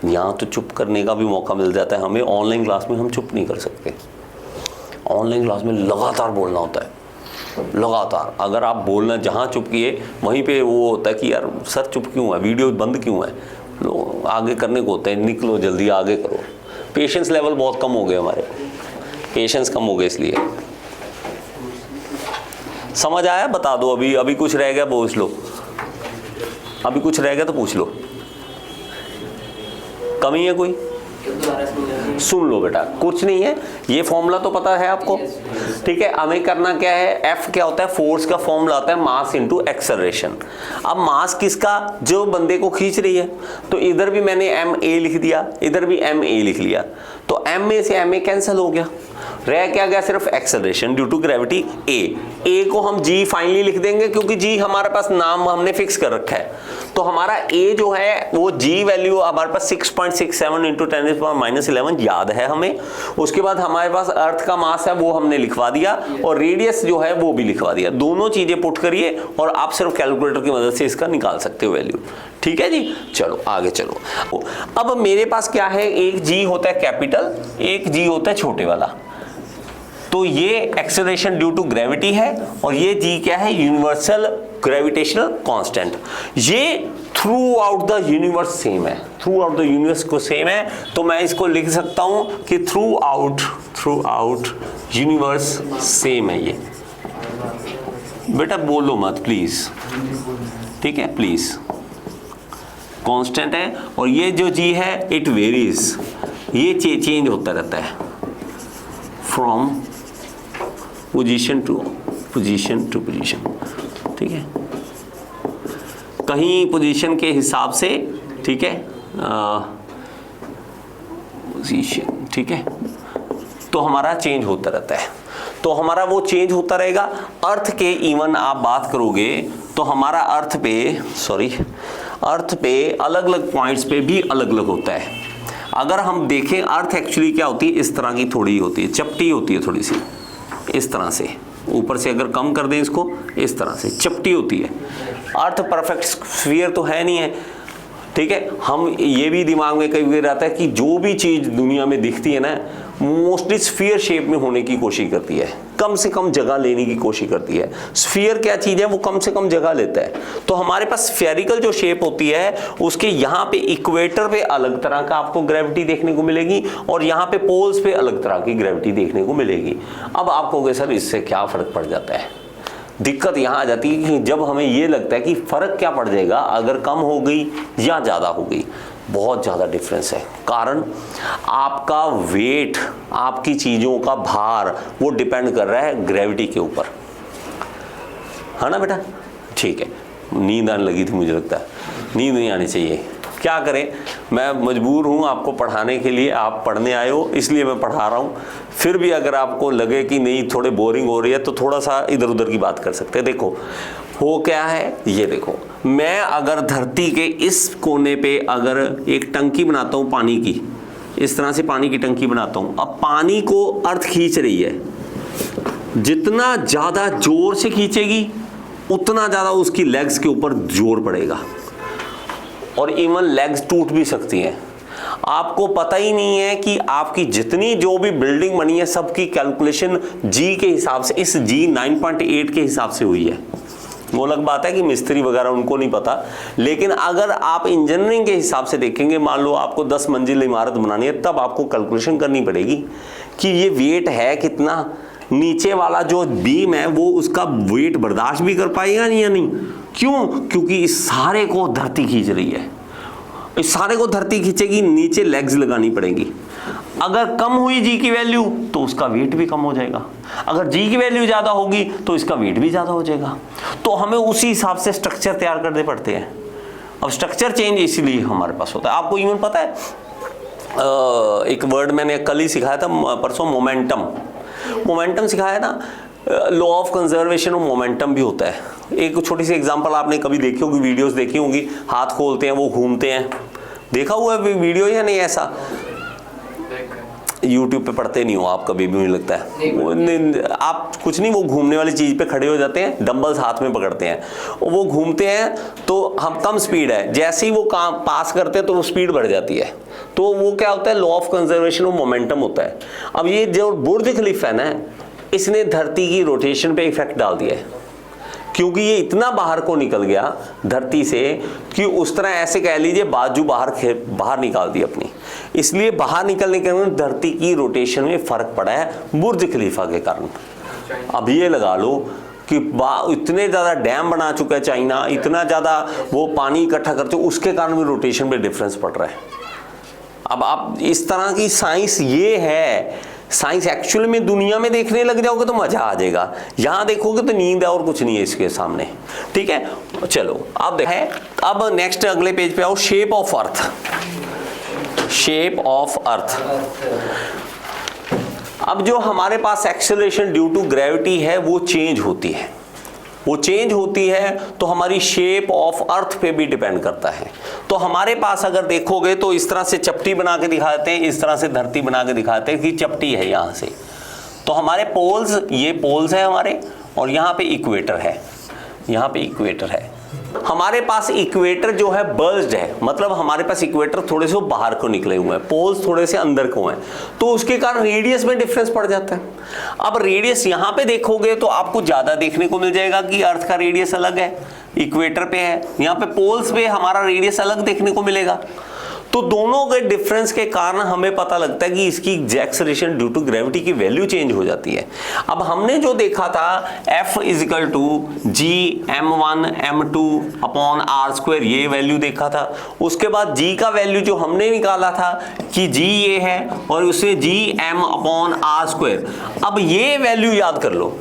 यहाँ तो चुप करने का भी मौका मिल जाता है हमें, ऑनलाइन क्लास में हम चुप नहीं कर सकते। ऑनलाइन क्लास में लगातार बोलना होता है, लगातार। अगर आप बोलना जहाँ चुप किए वहीं पे वो होता है कि यार सर चुप क्यों है, वीडियो बंद क्यों है, लोग आगे करने को होता है, निकलो जल्दी आगे करो। पेशेंस लेवल बहुत कम हो गए हमारे, पेशेंस कम हो गए, इसलिए। समझ आया? बता दो। अभी कुछ रह गया पूछ लो, अभी कुछ रह गया तो पूछ लो। कमी है कोई? सुन लो बेटा, कुछ नहीं है, ये फॉर्मूला तो पता है आपको, ठीक है। हमें करना क्या है, F क्या होता है, फोर्स का फॉर्मूला होता है मास इनटू एक्सेलरेशन। अब मास किसका, जो बंदे को खींच रही है, तो इधर भी मैंने ma लिख दिया, इधर भी ma लिख लिया, तो ma से ma कैंसिल हो गया, रह क्या गया सिर्फ acceleration due to gravity a को हम g फाइनली लिख देंगे, क्योंकि g हमारे पास नाम हमने फिक्स कर रखा है। तो हमारा a जो है वो g वैल्यू हमारे पास 6.67 × 10⁻⁻11 याद है हमें। उसके बाद हमारे पास अर्थ का मास है वो हमने लिखवा दिया, और रेडियस जो है वो भी लिखवा दिया। दोनों चीजें पुट करिए और आप सिर्फ कैलकुलेटर की मदद से इसका निकाल सकते हो वैल्यू, ठीक है जी। चलो आगे चलो। अब मेरे पास क्या है, एक g होता है कैपिटल, एक g होता है छोटे वाला। तो ये एक्सेलरेशन ड्यू टू ग्रेविटी है, और ये जी क्या है, यूनिवर्सल ग्रेविटेशनल कांस्टेंट। ये through out the universe same है, थ्रू आउट द यूनिवर्स को सेम है। तो मैं इसको लिख सकता हूं कि थ्रू आउट यूनिवर्स सेम है। ये बेटा बोलो मत प्लीज, ठीक है, प्लीज। कांस्टेंट है, और ये जो जी है इट वेरीज, ये चेंज होता रहता है फ्रॉम पोजीशन टू पोजीशन, ठीक है, कहीं पोजीशन के हिसाब से, ठीक है, पोजीशन, ठीक है। तो हमारा चेंज होता रहता है, तो हमारा वो चेंज होता रहेगा। अर्थ के इवन आप बात करोगे तो हमारा अर्थ पे अलग अलग पॉइंट्स पे भी अलग अलग होता है। अगर हम देखें अर्थ एक्चुअली क्या होती है, इस तरह की थोड़ी होती है, चपटी होती है थोड़ी सी, इस तरह से ऊपर से अगर कम कर दें इसको, इस तरह से चपटी होती है। अर्थ परफेक्ट स्फीयर तो है नहीं है, ठीक है। हम ये भी दिमाग में कई बार आता है कि जो भी चीज़ दुनिया में दिखती है ना, मोस्टली स्फीयर शेप में होने की कोशिश करती है, कम से कम जगह लेने की कोशिश करती है। स्फीयर क्या चीज है, वो कम से कम जगह लेता है। तो हमारे पास स्फेरिकल जो शेप होती है उसके यहाँ पे इक्वेटर पे अलग तरह का आपको ग्रेविटी देखने को मिलेगी और यहाँ पे पोल्स पे अलग तरह की ग्रेविटी देखने को मिलेगी। अब आप कहोगे सर इससे क्या फर्क पड़ जाता है? दिक्कत यहाँ आ जाती है कि जब हमें ये लगता है कि फर्क क्या पड़ जाएगा अगर कम हो गई या ज़्यादा हो गई। बहुत ज़्यादा डिफरेंस है। कारण आपका वेट, आपकी चीज़ों का भार वो डिपेंड कर रहा है ग्रेविटी के ऊपर, है ना बेटा? ठीक है, नींद आने लगी थी, मुझे लगता है नींद नहीं आनी चाहिए। क्या करें, मैं मजबूर हूँ आपको पढ़ाने के लिए, आप पढ़ने आए हो इसलिए मैं पढ़ा रहा हूँ। फिर भी अगर आपको लगे कि नहीं थोड़े बोरिंग हो रही है तो थोड़ा सा इधर उधर की बात कर सकते हैं। देखो हो क्या है, ये देखो, मैं अगर धरती के इस कोने पे अगर एक टंकी बनाता हूँ पानी की, इस तरह से पानी की टंकी बनाता हूँ। अब पानी को अर्थ खींच रही है, जितना ज़्यादा जोर से खींचेगी उतना ज़्यादा उसकी लेग्स के ऊपर जोर पड़ेगा और इवन लेग्स टूट भी सकती हैं। आपको पता ही नहीं है कि आपकी जितनी जो भी बिल्डिंग बनी है सबकी कैलकुलेशन जी के हिसाब से, इस जी 9.8 के हिसाब से हुई है। वो अलग बात है कि मिस्त्री वगैरह उनको नहीं पता, लेकिन अगर आप इंजीनियरिंग के हिसाब से देखेंगे, मान लो आपको 10 मंजिल इमारत बनानी है, तब आपको कैलकुलेशन करनी पड़ेगी कि ये वेट है कितना, नीचे वाला जो बीम है वो उसका वेट बर्दाश्त भी कर पाएगा नहीं या नहीं। क्यों? क्योंकि इस सारे को धरती खींच रही है, इस सारे को धरती खींचेगी, नीचे लेग्स लगानी पड़ेगी। अगर कम हुई जी की वैल्यू तो उसका वेट भी कम हो जाएगा, अगर जी की वैल्यू ज्यादा होगी तो इसका वेट भी ज्यादा हो जाएगा। तो हमें उसी हिसाब से स्ट्रक्चर तैयार करने पड़ते हैं। अब स्ट्रक्चर चेंज इसीलिए हमारे पास होता है। आपको इवन पता है एक वर्ड मैंने कल ही सिखाया था, परसों, मोमेंटम। मोमेंटम सिखाया था, law of conservation of momentum भी होता है। एक छोटी सी एग्जांपल आपने कभी देखी होगी, वीडियोस देखी होंगी, हाथ खोलते हैं वो घूमते हैं, देखा हुआ है वीडियो या नहीं? ऐसा YouTube पे पढ़ते नहीं हो आप कभी भी, मुझे लगता है आप कुछ नहीं, वो घूमने वाली चीज पे खड़े हो जाते हैं, डंबल्स हाथ में पकड़ते हैं और वो घूमते हैं, तो हम कम स्पीड है, जैसे ही वो काम पास करते हैं तो वो स्पीड बढ़ जाती है। तो वो क्या होता है, law of conservation of momentum होता है। अब ये जो बुर्ज खलीफा है ना, इसने धरती की रोटेशन पे इफेक्ट डाल दिया है, क्योंकि ये इतना बाहर को निकल गया धरती से कि उस तरह ऐसे कह लीजिए बाजू बाहर निकाल दी अपनी, इसलिए बाहर निकलने के कारण धरती की रोटेशन में फर्क पड़ा है बुर्ज खलीफा के कारण। अब ये लगा लो कि इतने ज़्यादा डैम बना चुका है चाइना, इतना ज़्यादा वो पानी इकट्ठा कर चुका, उसके कारण भी रोटेशन पे डिफरेंस पड़ रहा है। अब आप इस तरह की साइंस ये है, साइंस एक्चुअल में दुनिया में देखने लग जाओगे तो मजा आ जाएगा, यहां देखोगे तो नींद है और कुछ नहीं है इसके सामने। ठीक है, चलो अब देखें, अब नेक्स्ट अगले पेज पे आओ, shape of earth. Shape of earth, अब जो हमारे पास एक्सेलरेशन ड्यू टू ग्रेविटी है वो चेंज होती है, वो चेंज होती है तो हमारी शेप ऑफ अर्थ पे भी डिपेंड करता है। तो हमारे पास अगर देखोगे तो इस तरह से चपटी बना के दिखाते हैं, इस तरह से धरती बना के दिखाते हैं कि चपटी है यहां से, तो हमारे पोल्स, ये पोल्स है हमारे, और यहाँ पे इक्वेटर है, यहाँ पे इक्वेटर है। हमारे पास इक्वेटर जो है बर्स्ड है, मतलब हमारे पास इक्वेटर थोड़े से बाहर को निकले हुए हैं, पोल्स थोड़े से अंदर को हैं, तो उसके कारण रेडियस में डिफरेंस पड़ जाता है। अब रेडियस यहाँ पे देखोगे तो आपको ज्यादा देखने को मिल जाएगा कि अर्थ का रेडियस अलग है, इक्वेटर पे है, यहाँ पे पोल्स पे हमारा रेडियस अलग देखने को मिलेगा। तो दोनों के डिफरेंस के कारण हमें पता लगता है कि इसकी एक्सेलरेशन ड्यू टू ग्रेविटी की वैल्यू चेंज हो जाती है। अब हमने जो देखा था F equal to G m1 m2 upon r², ये वैल्यू देखा था। उसके बाद g का वैल्यू जो हमने निकाला था कि g ये है और उससे जी m अपॉन r²। अब ये वैल्यू याद कर लो,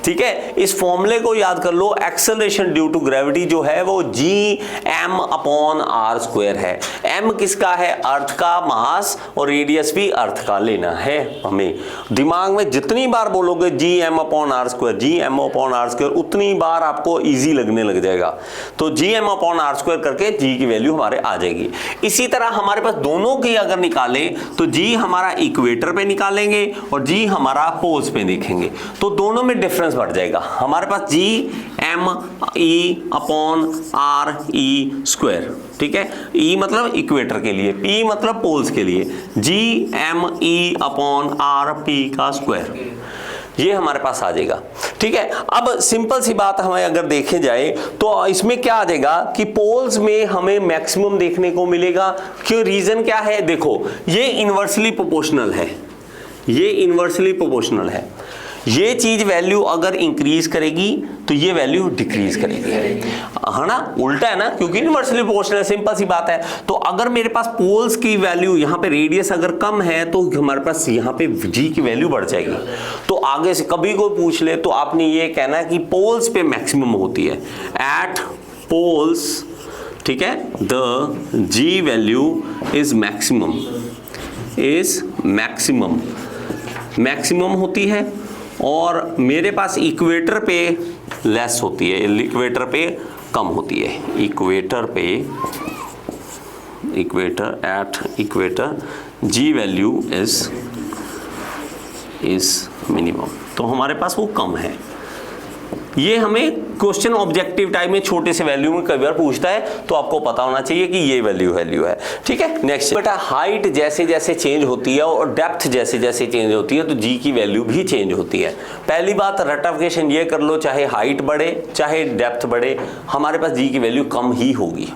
ठीक है, इस फॉर्मूले को याद कर लो। एक्सेलरेशन ड्यू टू ग्रेविटी जो है वो जी एम अपॉन r² है। m किसका है? अर्थ का मास, और रेडियस भी अर्थ का लेना है हमें। दिमाग में जितनी बार बोलोगे G M upon r², G M upon r², उतनी बार आपको इजी लगने लग जाएगा। तो जी एम अपॉन r² करके जी की वैल्यू हमारे आ जाएगी। इसी तरह हमारे पास दोनों की अगर निकाले तो जी हमारा इक्वेटर पे निकालेंगे और जी हमारा पोल्स पे देखेंगे, तो दोनों में डिफरेंस बढ़ जाएगा। हमारे पास G M E upon R E square, ठीक है। ई मतलब इक्वेटर के लिए, पी मतलब पोल्स के लिए, G M E upon R P का स्क्वायर, ये हमारे पास आ जाएगा, ठीक है। अब सिंपल सी बात हमें अगर देखे जाए तो इसमें क्या आ जाएगा कि पोल्स में हमें मैक्सिमम देखने को मिलेगा। क्यों, रीजन क्या है, देखो ये इन्वर्सली प्रोपोर्शनल है, ये इन्वर्सली प्रोपोर्शनल है। ये चीज वैल्यू अगर इंक्रीज करेगी तो ये वैल्यू डिक्रीज करेगी, है ना, उल्टा है ना, क्योंकि इन्वर्सली प्रोपोर्शनल, सिंपल सी बात है। तो अगर मेरे पास पोल्स की वैल्यू यहाँ पे रेडियस अगर कम है तो हमारे पास यहाँ पे जी की वैल्यू बढ़ जाएगी। तो आगे से कभी कोई पूछ ले तो आपने ये कहना है कि पोल्स पे मैक्सिमम होती है, एट पोल्स, ठीक है, the G value is maximum, is maximum, maximum होती है। और मेरे पास इक्वेटर पे लेस होती है, इक्वेटर पे कम होती है, इक्वेटर पे, equator at equator G value is minimum, तो हमारे पास वो कम है। ये हमें क्वेश्चन ऑब्जेक्टिव टाइप में छोटे से वैल्यू में कई बार पूछता है, तो आपको पता होना चाहिए कि ये वैल्यू है, ठीक है। नेक्स्ट बेटा, हाइट जैसे जैसे चेंज होती है और डेप्थ जैसे जैसे चेंज होती है तो जी की वैल्यू भी चेंज होती है। पहली बात रटिफिकेशन ये कर लो, चाहे हाइट बढ़े चाहे डेप्थ बढ़े, हमारे पास जी की वैल्यू कम ही होगी।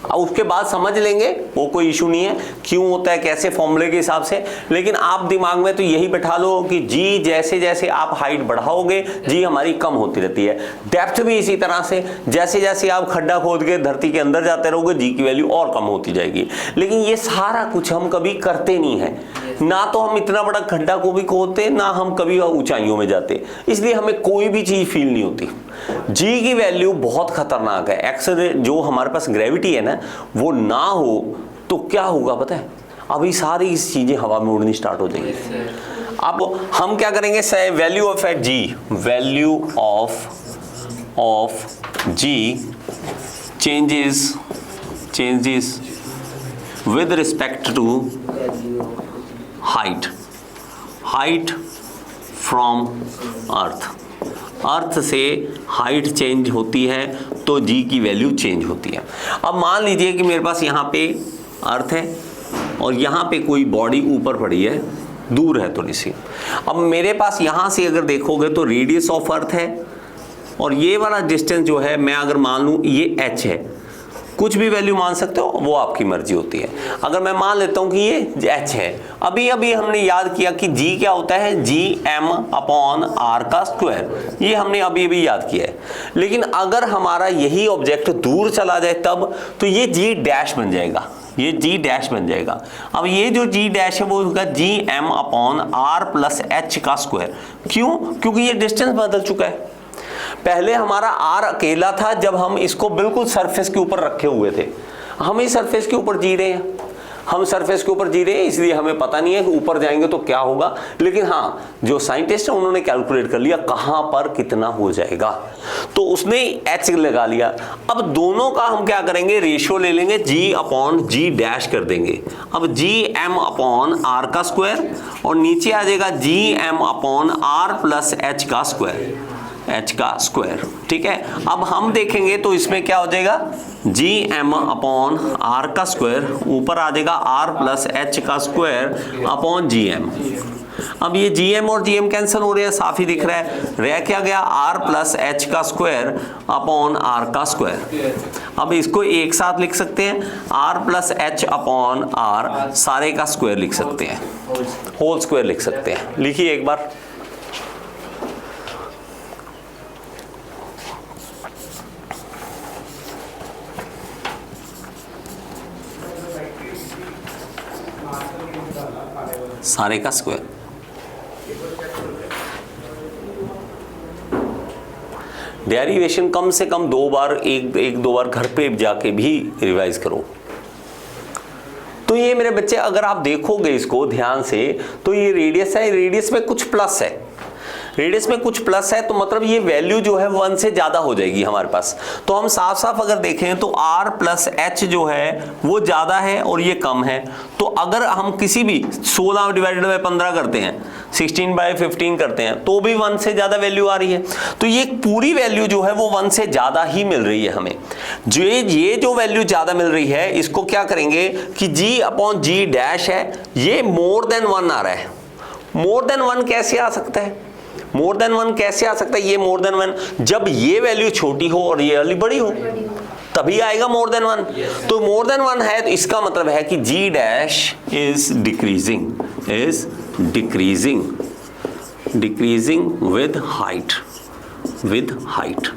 अब उसके बाद समझ लेंगे, वो कोई इशू नहीं है, क्यों होता है कैसे फॉर्मूले के हिसाब से, लेकिन आप दिमाग में तो यही बैठा लो कि जी जैसे जैसे आप हाइट बढ़ाओगे जी हमारी कम होती रहती है। डेप्थ भी इसी तरह से, जैसे जैसे आप खड्डा खोद के धरती के अंदर जाते रहोगे जी की वैल्यू और कम होती जाएगी। लेकिन ये सारा कुछ हम कभी करते नहीं है, ना तो हम इतना बड़ा खड्डा को भी खोदते, ना हम कभी ऊंचाइयों में जाते, इसलिए हमें कोई भी चीज फील नहीं होती। जी की वैल्यू बहुत खतरनाक है। एक्स जो हमारे पास ग्रेविटी है ना, वो ना हो तो क्या होगा पता है, अभी सारी इस चीजें हवा में उड़नी स्टार्ट हो जाएंगी। अब हम क्या करेंगे, value of at G, value of G changes with respect to height from earth से हाइट चेंज होती है तो जी की वैल्यू चेंज होती है। अब मान लीजिए कि मेरे पास यहाँ पे अर्थ है और यहाँ पे कोई बॉडी ऊपर पड़ी है, दूर है थोड़ी सी। अब मेरे पास यहाँ से अगर देखोगे तो रेडियस ऑफ अर्थ है और ये वाला डिस्टेंस जो है, मैं अगर मान लूँ ये h है, कुछ भी वैल्यू मान सकते हो, वो आपकी मर्जी होती है। अगर मैं मान लेता हूं कि ये h है, अभी अभी हमने याद किया कि g क्या होता है, जी एम अपॉन आर का स्क्वायर, ये हमने अभी अभी याद किया है। लेकिन अगर हमारा यही ऑब्जेक्ट दूर चला जाए तब तो ये जी डैश बन जाएगा, ये जी डैश बन जाएगा। अब ये जो जी डैश है वो होगा G M upon R plus H का स्क्वायर। क्यों, क्योंकि ये डिस्टेंस बदल चुका है। पहले हमारा आर अकेला था जब हम इसको बिल्कुल सरफेस के ऊपर रखे हुए थे, हम इस सरफेस के ऊपर जी रहे हैं, हम सरफेस के ऊपर जी रहे हैं, इसलिए हमें पता नहीं है कि ऊपर जाएंगे तो क्या होगा। लेकिन हाँ, जो साइंटिस्ट है उन्होंने कैलकुलेट कर लिया कहां पर कितना हो जाएगा, तो उसने एच लगा लिया। अब दोनों का हम क्या करेंगे, रेशियो ले लेंगे, जी अपॉन जी डैश कर देंगे। अब जी एम अपॉन आर का स्क्वायर और नीचे आ जाएगा G M upon R plus H का स्क्वायर, h का स्क्वायर, ठीक है। अब हम देखेंगे तो इसमें क्या हो जाएगा, जी एम अपॉन आर का स्क्वायर, ऊपर आ जाएगा आर प्लस एच का स्क्वायर अपॉन जी एम। अब ये जी एम और जी एम कैंसिल हो रहे हैं, साफ ही दिख रहा है, रह क्या गया, आर प्लस एच का स्क्वायर अपॉन आर का स्क्वायर। अब इसको एक साथ लिख सकते हैं, R plus H upon R, सारे का स्क्वायर लिख सकते हैं, होल स्क्वायर लिख सकते हैं। लिखिए एक बार, सारे का स्क्वायर। डेरिवेशन कम से कम दो बार, एक दो बार घर पे जाके भी रिवाइज करो। तो ये मेरे बच्चे अगर आप देखोगे इसको ध्यान से तो ये रेडियस है, रेडियस में कुछ प्लस है, रेडियस में कुछ प्लस है, तो मतलब ये वैल्यू जो है 1 से ज्यादा हो जाएगी हमारे पास। तो हम साफ साफ अगर देखें तो r प्लस एच जो है वो ज्यादा है और ये कम है। तो अगर हम किसी भी 16 डिवाइडेड बाय 15 करते हैं, 16/15 करते हैं तो भी 1 से ज्यादा वैल्यू आ रही है। तो ये पूरी वैल्यू जो है वो 1 से ज्यादा ही मिल रही है हमें। ये जो वैल्यू ज्यादा मिल रही है इसको क्या करेंगे कि g/g' है, ये मोर देन 1 आ रहा है। मोर देन 1 कैसे आ सकता है? मोर देन 1 कैसे आ सकता है? ये मोर देन 1 जब ये वैल्यू छोटी हो और ये वाली बड़ी हो तभी आएगा मोर देन 1। तो मोर देन 1 है तो इसका मतलब है कि g' is decreasing with height.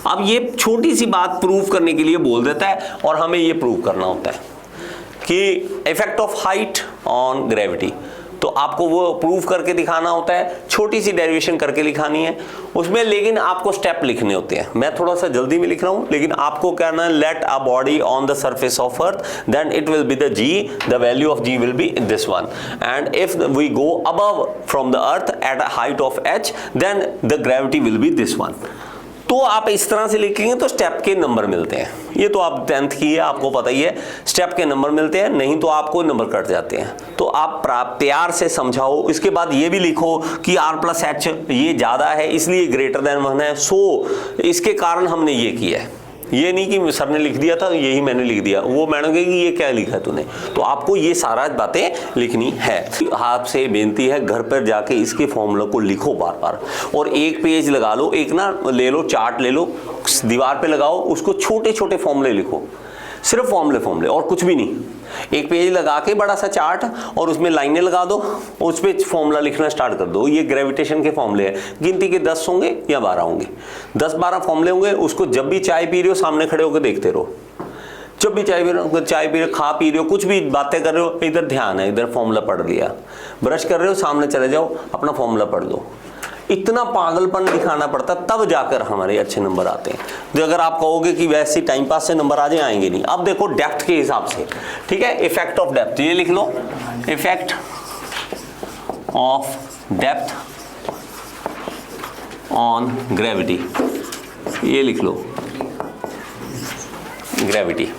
अब ये छोटी सी बात प्रूव करने के लिए बोल देता है और हमें ये प्रूव करना होता है कि effect of height on gravity. तो आपको वो प्रूव करके दिखाना होता है, छोटी सी डेरिवेशन करके लिखानी है उसमें, लेकिन आपको स्टेप लिखने होते हैं। मैं थोड़ा सा जल्दी में लिख रहा हूं, लेकिन आपको क्या करना है, let a body on the surface of earth then it will be the g, the value of g will be this one, and if we go above from the earth at a height of h then the gravity will be this one. तो आप इस तरह से लिखेंगे तो step के number मिलते हैं। ये तो आप 10th की है, आपको पता ही है, स्टेप के नंबर मिलते हैं, नहीं तो आपको नंबर कट जाते हैं। तो आप प्यार से समझाओ। इसके बाद ये भी लिखो कि r+h ये ज़्यादा है इसलिए ग्रेटर देन 1 है, सो इसके कारण हमने ये किया है। ये नहीं कि सर ने लिख दिया था यही मैंने लिख दिया, वो मैडम कहेगी ये क्या लिखा है तूने। तो आपको ये सारा बातें लिखनी है। आपसे बेनती है घर पर जाके इसके फॉर्मूला को लिखो बार बार, और एक पेज लगा लो, एक ना ले लो चार्ट ले लो, दीवार पे लगाओ, उसको छोटे छोटे फॉर्मूले लिखो, सिर्फ फॉर्मूले और कुछ भी नहीं। एक पेज लगा के बड़ा सा चार्ट और उसमें लाइनें लगा दो, उस पे फॉर्मूला लिखना स्टार्ट कर दो। ये ग्रेविटेशन के फॉर्मूले हैं, गिनती के 10 होंगे या 12 होंगे, 10-12 फॉर्मूले होंगे। उसको जब भी चाय पी रहे हो सामने खड़े होकर देखते रहो, जब भी चाय पी रहे हो, खा पी रहे हो, कुछ भी बातें कर रहे हो, इधर ध्यान है, इधर फॉर्मूला पढ़ लिया। ब्रश कर रहे हो सामने चले जाओ, अपना फॉर्मूला पढ़ दो। इतना पागलपन दिखाना पड़ता तब जाकर हमारे अच्छे नंबर आते हैं। तो अगर आप कहोगे कि वैसे टाइम पास से नंबर आ जाए, आएंगे नहीं। अब देखो डेप्थ के हिसाब से, ठीक है, इफेक्ट ऑफ डेप्थ, ये लिख लो, effect of depth on gravity, ये लिख लो, ग्रेविटी।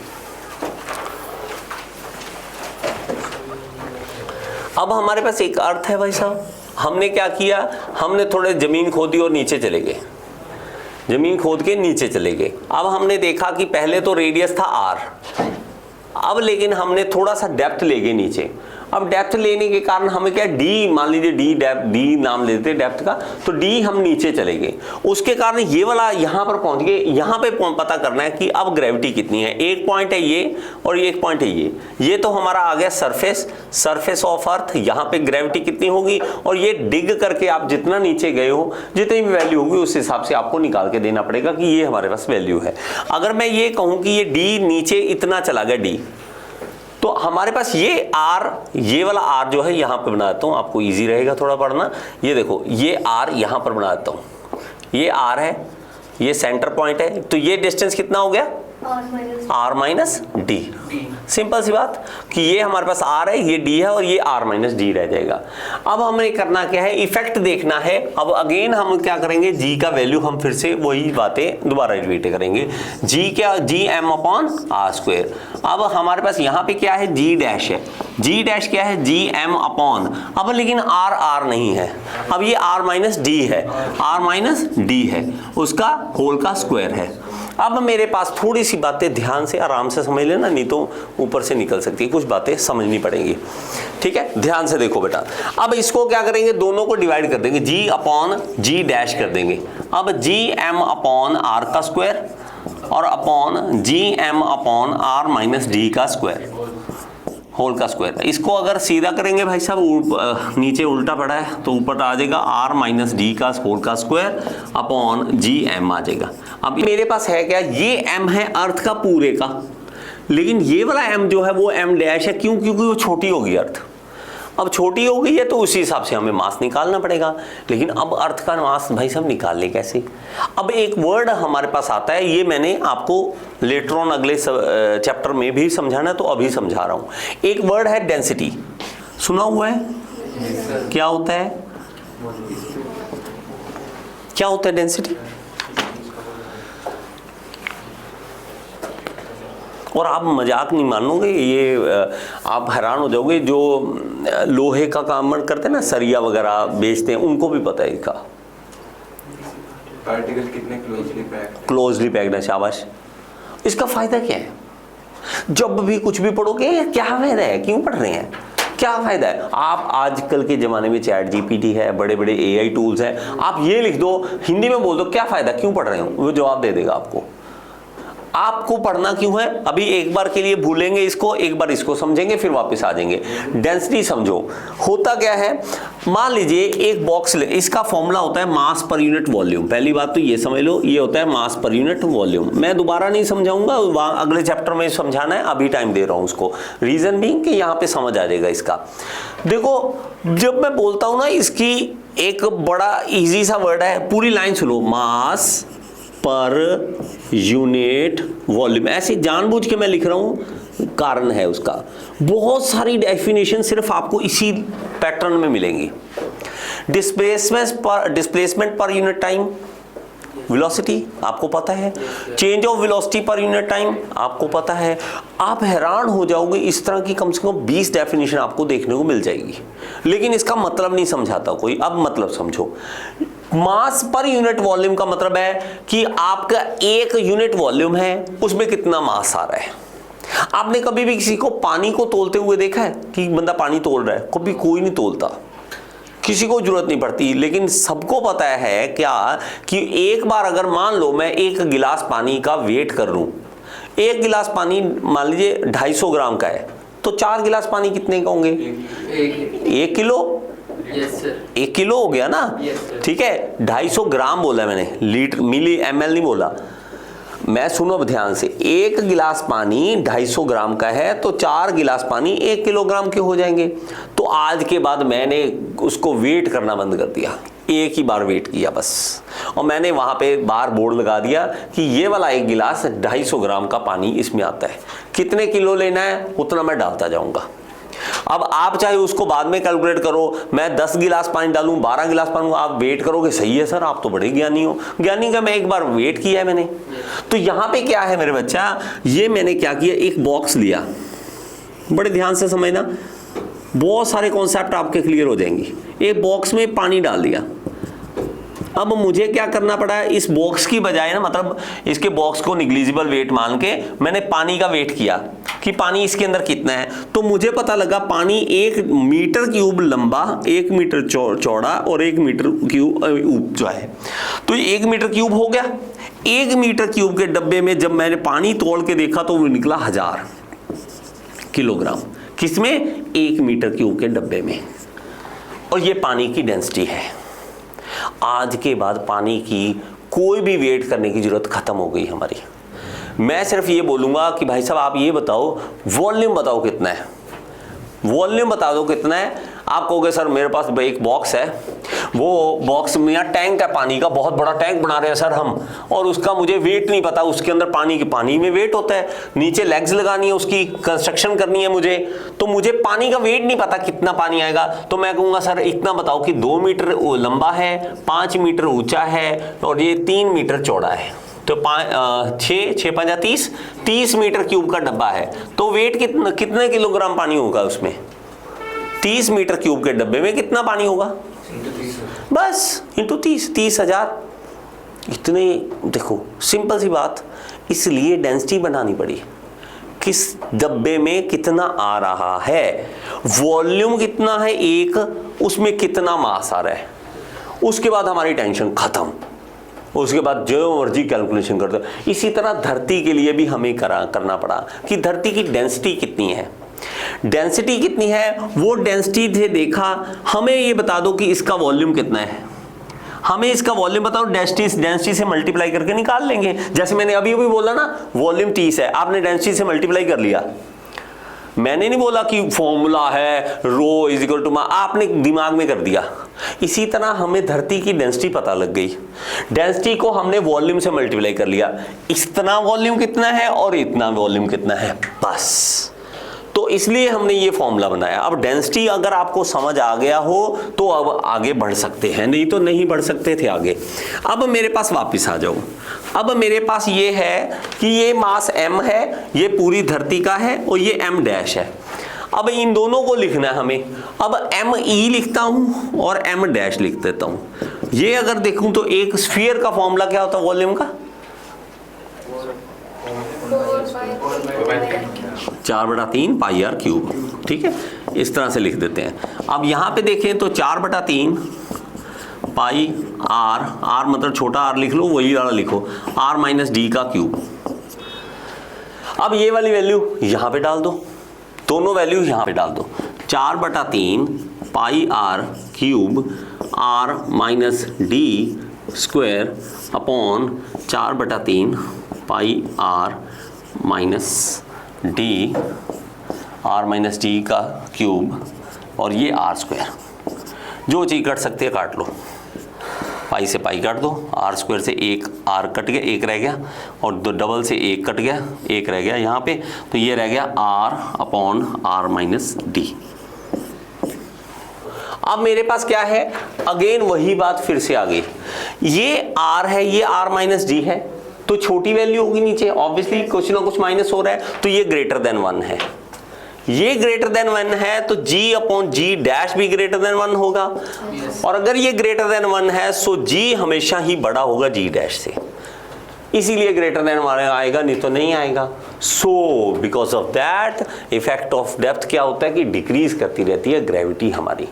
अब हमारे पास एक अर्थ है भाई साहब, हमने क्या किया, हमने थोड़े जमीन खोदी और नीचे चले गए, जमीन खोद के नीचे चले गए। अब हमने देखा कि पहले तो रेडियस था r, अब लेकिन हमने थोड़ा सा डेप्थ ले गए नीचे। अब डेप्थ लेने के कारण हमें क्या, d मान लीजिए d नाम लेते डेप्थ का, तो d हम नीचे चले गए। उसके कारण ये वाला यहाँ पर पहुंच गए। यहाँ पे पता करना है कि अब ग्रेविटी कितनी है। एक पॉइंट है ये और ये एक पॉइंट है ये तो हमारा आ गया सरफेस ऑफ अर्थ। यहाँ पे ग्रेविटी कितनी होगी, और ये डिग करके आप जितना नीचे गए हो, जितनी भी वैल्यू होगी उस हिसाब से आपको निकाल के देना पड़ेगा कि ये हमारे पास वैल्यू है। अगर मैं ये कहूँ कि ये d नीचे इतना चला गया d, तो हमारे पास ये r, ये वाला r जो है यहाँ पे बना देता हूँ, आपको इजी रहेगा थोड़ा पढ़ना। ये देखो ये r यहाँ पर बना देता हूँ, ये r है, ये सेंटर पॉइंट है, तो ये डिस्टेंस कितना हो गया, r माइनस d। सिंपल सी बात कि ये हमारे पास r है, ये d है, और ये r माइनस d रह जाएगा। अब हमें करना क्या है, इफेक्ट देखना है। अब अगेन हम क्या करेंगे, g का वैल्यू हम फिर से वही बातें दोबारा रिपीट करेंगे। g क्या, gm/r²। अब हमारे पास यहाँ पे क्या है, g' है, g' क्या है, gm/। अब लेकिन r नहीं है, अब ये r माइनस d है, r माइनस d है, उसका होल का स्क्वायर है। अब मेरे पास थोड़ी सी बातें ध्यान से आराम से समझ लेना, नहीं तो ऊपर से निकल सकती है, कुछ बातें समझनी पड़ेंगी, ठीक है। ध्यान से देखो बेटा, अब इसको क्या करेंगे, दोनों को डिवाइड कर देंगे, g/g' कर देंगे। अब gm/r का स्क्वायर और अपॉन gm/r माइनस d का स्क्वायर, होल का स्क्वायर। इसको अगर सीधा करेंगे भाई साहब, नीचे उल्टा पड़ा है तो ऊपर आ जाएगा r माइनस डी का होल का स्क्वायर अपॉन gm आ जाएगा। अब मेरे पास है क्या, ये m है अर्थ का पूरे का, लेकिन ये वाला m जो है वो m' है, क्यों, क्योंकि वो छोटी होगी अर्थ। अब छोटी हो गई है तो उसी हिसाब से हमें मास निकालना पड़ेगा। लेकिन अब अर्थ का मास भाई साहब निकाल ले कैसे। अब एक वर्ड हमारे पास आता है, ये मैंने आपको लेटर ऑन अगले चैप्टर में भी समझाना, तो अभी समझा रहा हूँ। एक वर्ड है डेंसिटी, सुना हुआ है, क्या होता है, क्या होता है डेंसिटी। और आप मजाक नहीं मानोगे, ये आप हैरान हो जाओगे, जो लोहे का काम करते हैं ना, सरिया वगैरह बेचते हैं, उनको भी पता है इसका। पार्टिकल कितने क्लोजली पैक्ड है, शाबाश। इसका फायदा क्या है? जब भी कुछ भी पढ़ोगे क्या फायदा है, क्यों पढ़ रहे हैं, क्या फायदा है? आप आजकल के जमाने में चैट जीपीटी है, बड़े बड़े एआई टूल्स हैं, आप ये लिख दो, हिंदी में बोल दो क्या फायदा, क्यों पढ़ रहे हो, वो जवाब दे देगा आपको। आपको पढ़ना क्यों है? अभी एक बार के लिए भूलेंगे इसको, एक बार इसको समझेंगे, फिर वापस आ जाएंगे। डेंसिटी समझो, होता क्या है, मान लीजिए एक बॉक्स ले, इसका फॉर्मूला होता है मास पर यूनिट वॉल्यूम। पहली बात तो ये समझ लो, ये होता है मास पर यूनिट वॉल्यूम। मैं दोबारा नहीं समझाऊंगा, अगले चैप्टर में समझाना है, अभी टाइम दे रहा हूं उसको, रीजन बीइंग कि यहाँ पे समझ आ जाएगा इसका। देखो जब मैं बोलता हूं ना, इसकी एक बड़ा इजी सा वर्ड है, पूरी लाइन सुनो, मास पर यूनिट वॉल्यूम। ऐसे जानबूझ के मैं लिख रहा हूं, कारण है उसका। बहुत सारी डेफिनेशन सिर्फ आपको इसी पैटर्न में मिलेंगी। Displacement per unit time, velocity आपको पता है, change of velocity per unit time आपको पता है। आप हैरान हो जाओगे, इस तरह की कम से कम 20 डेफिनेशन आपको देखने को मिल जाएगी, लेकिन इसका मतलब नहीं समझाता कोई। अब मतलब समझो, मास पर यूनिट वॉल्यूम का मतलब है कि आपका एक यूनिट वॉल्यूम है, उसमें कितना मास आ रहा है। आपने कभी भी किसी को पानी को तोलते हुए देखा है कि बंदा पानी तोल रहा है? कभी कोई नहीं तोलता, किसी को जरूरत नहीं पड़ती। लेकिन सबको पता है क्या कि एक बार अगर मान लो मैं एक गिलास पानी का वेट कर लूं, एक गिलास पानी मान लीजिए 250 ग्राम का है, तो 4 गिलास पानी कितने का होंगे? 1 किलो। Yes, sir. 1 किलो हो गया ना? Yes, sir. ठीक है, 250 ग्राम बोला मैंने, लीटर मिली ml नहीं बोला। मैं सुनो अब ध्यान से, एक गिलास पानी 250 ग्राम का है, तो 4 गिलास पानी 1 किलोग्राम के हो जाएंगे। तो आज के बाद मैंने उसको वेट करना बंद कर दिया, एक ही बार वेट किया बस, और मैंने वहां पे बार बोर्ड लगा दिया कि ये वाला एक गिलास 250 ग्राम का पानी इसमें आता है, कितने किलो लेना है उतना मैं डालता जाऊंगा। अब आप चाहे उसको बाद में कैलकुलेट करो, मैं 10 गिलास पानी डालूं, 12 गिलास पानी, आप वेट करोगे, सही है सर आप तो बड़े ज्ञानी हो। ज्ञानी का मैं एक बार वेट किया है मैंने। तो यहां पे क्या है मेरे बच्चा, ये मैंने क्या किया, एक बॉक्स लिया, बड़े ध्यान से समझना, बहुत सारे कॉन्सेप्ट आपके क्लियर हो जाएंगे। एक बॉक्स में पानी डाल दिया, अब मुझे क्या करना पड़ा है, इस बॉक्स की बजाय ना, मतलब इसके बॉक्स को निग्लिजिबल वेट मान के मैंने पानी का वेट किया कि पानी इसके अंदर कितना है। तो मुझे पता लगा पानी 1 मीटर क्यूब लंबा, 1 मीटर चौड़ा और 1 मीटर क्यूब जो है, तो 1 मीटर क्यूब हो गया। 1 मीटर क्यूब के डब्बे में जब मैंने पानी तोल के देखा तो वो निकला 1000 किलोग्राम। किसमें? 1 मीटर क्यूब के डब्बे में। और ये पानी की डेंसिटी है। आज के बाद पानी की कोई भी वेट करने की जरूरत खत्म हो गई हमारी। मैं सिर्फ ये बोलूंगा कि भाई साहब आप ये बताओ, वॉल्यूम बताओ कितना है, वॉल्यूम बता दो कितना है। आप कहोगे सर मेरे पास एक बॉक्स है, वो बॉक्स में या टैंक है पानी का, बहुत बड़ा टैंक बना रहे हैं सर हम, और उसका मुझे वेट नहीं पता, उसके अंदर पानी में वेट होता है, नीचे लेग्स लगानी है, उसकी कंस्ट्रक्शन करनी है मुझे, तो मुझे पानी का वेट नहीं पता कितना पानी आएगा। तो मैं कहूँगा सर इतना बताओ कि 2 मीटर लंबा है, 5 मीटर ऊंचा है और ये 3 मीटर चौड़ा है, तो 6 5 30 मीटर क्यूब का डब्बा है, तो वेट कितने किलोग्राम पानी होगा उसमें? 30 मीटर क्यूब के डब्बे में कितना पानी होगा? बस इंटू 30,000। इतने, देखो सिंपल सी बात, इसलिए डेंसिटी बनानी पड़ी, किस डब्बे में कितना आ रहा है, वॉल्यूम कितना है एक, उसमें कितना मास आ रहा है, उसके बाद हमारी टेंशन खत्म। उसके बाद जो मर्जी कैलकुलेशन कर दो। इसी तरह धरती के लिए भी हमें करना पड़ा कि धरती की डेंसिटी कितनी है, डेंसिटी कितनी है, वो डेंसिटी से देखा, हमें ये बता दो कि इसका वॉल्यूम कितना है, हमें इसका वॉल्यूम बताओ, डेंसिटी से मल्टीप्लाई करके निकाल लेंगे। जैसे मैंने अभी बोला ना, वॉल्यूम 30 है, आपने डेंसिटी से मल्टीप्लाई कर लिया, मैंने नहीं बोला कि फॉर्मूला है रो इज इक्वल टू, आपने दिमाग में कर दिया। इसी तरह हमें धरती की डेंसिटी पता लग गई, डेंसिटी को हमने वॉल्यूम से मल्टीप्लाई कर लिया, इतना वॉल्यूम कितना है और इतना वॉल्यूम कितना है, बस। तो इसलिए हमने ये फॉर्मूला बनाया। अब डेंसिटी अगर आपको समझ आ गया हो तो अब आगे बढ़ सकते हैं, नहीं तो नहीं बढ़ सकते थे आगे। अब मेरे पास वापस आ जाओ। अब मेरे पास ये है कि ये मास m है, ये पूरी धरती का है और ये m डैश है। अब इन दोनों को लिखना है हमें। अब एम ई लिखता हूं और एम डैश लिख देता हूं। ये अगर देखूं तो एक स्फीयर का फॉर्मूला क्या होता है वॉल्यूम का? 4/3 पाई आर क्यूब। ठीक है, इस तरह से लिख देते हैं। अब यहां पे देखें तो 4/3 पाई आर, आर मतलब छोटा आर लिख लो, वही वाला लिखो, आर माइनस डी का क्यूब। अब ये वाली वैल्यू यहां पे डाल दो, दोनों वैल्यू यहां पे डाल दो। 4/3 pi R cube R minus D square upon 4/3 pi R minus D, R minus D का क्यूब और ये आर स्क्वायर। जो चीज़ कट सकती है काट लो, पाई से पाई काट दो, आर स्क्वायर से एक आर कट गया, एक रह गया, और दो डबल से एक कट गया, एक रह गया यहाँ पे, तो ये रह गया R upon R minus D. अब मेरे पास क्या है, अगेन वही बात फिर से आ गई, ये आर है, ये आर माइनस डी है, तो छोटी वैल्यू होगी नीचे, ऑब्वियसली कुछ ना कुछ माइनस हो रहा है, तो ये ग्रेटर देन 1 है। ये ग्रेटर देन 1 है तो g अपॉन जी डैश भी ग्रेटर देन 1 होगा, और अगर ये ग्रेटर देन 1 है सो g हमेशा ही बड़ा होगा g डैश से, इसीलिए ग्रेटर देन 1 आएगा, नहीं तो नहीं आएगा। So because of that effect of depth क्या होता है कि डिक्रीज करती रहती है ग्रेविटी हमारी।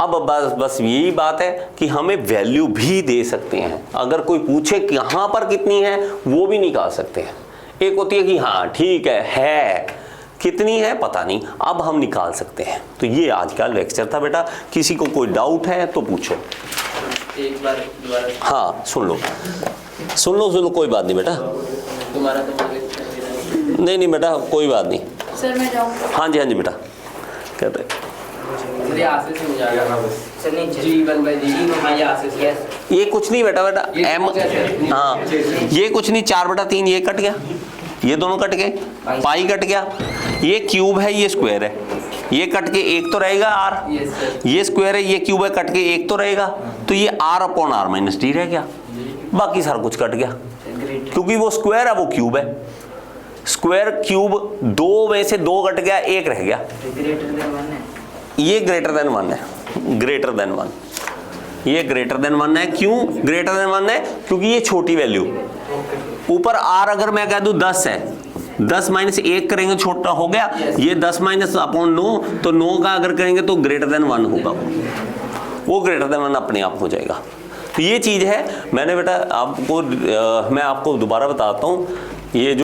अब बस यही बात है कि हमें वैल्यू भी दे सकते हैं, अगर कोई पूछे कि यहाँ पर कितनी है वो भी निकाल सकते हैं। एक होती है कि हाँ ठीक है, कितनी है पता नहीं, अब हम निकाल सकते हैं। तो ये आज का लेक्चर था बेटा, किसी को कोई डाउट है तो पूछो। एक बार दोबारा। हाँ सुन लो, कोई बात नहीं बेटा, तुम्हारा तो नहीं बेटा कोई बात नहीं। सर मैं जाऊँ? हाँ जी बेटा कहते हैं ये कुछ नहीं बेटा एम, हाँ ये कुछ नहीं, 4/3 ये कट गया, ये दोनों कट गए, पाई कट गया, ये क्यूब है ये स्क्वायर है, ये कट के एक तो रहेगा आर, ये स्क्वायर है ये क्यूब है, कट के एक तो रहेगा, तो ये R upon R minus D रह गया, बाकी सारा कुछ कट गया, क्योंकि वो स्क्वायर है वो क्यूब है, स्क्वायर क्यूब 2 में से 2 कट गया, एक रह गया, ये ग्रेटर देन 1 है, ग्रेटर देन 1, ये ग्रेटर देन 1 है। क्यों ग्रेटर देन 1 है? क्योंकि ये छोटी वैल्यू, ऊपर आर अगर मैं कह दूं 10 है, 10 माइनस 1 करेंगे छोटा हो गया, ये 10 माइनस अपॉन 9, तो 9 का अगर करेंगे तो ग्रेटर देन 1 होगा, वो ग्रेटर देन 1 अपने आप हो जाएगा। तो ये चीज है, मैंने बेटा आपको मैं आपको दोबारा बताता हूँ, ये जो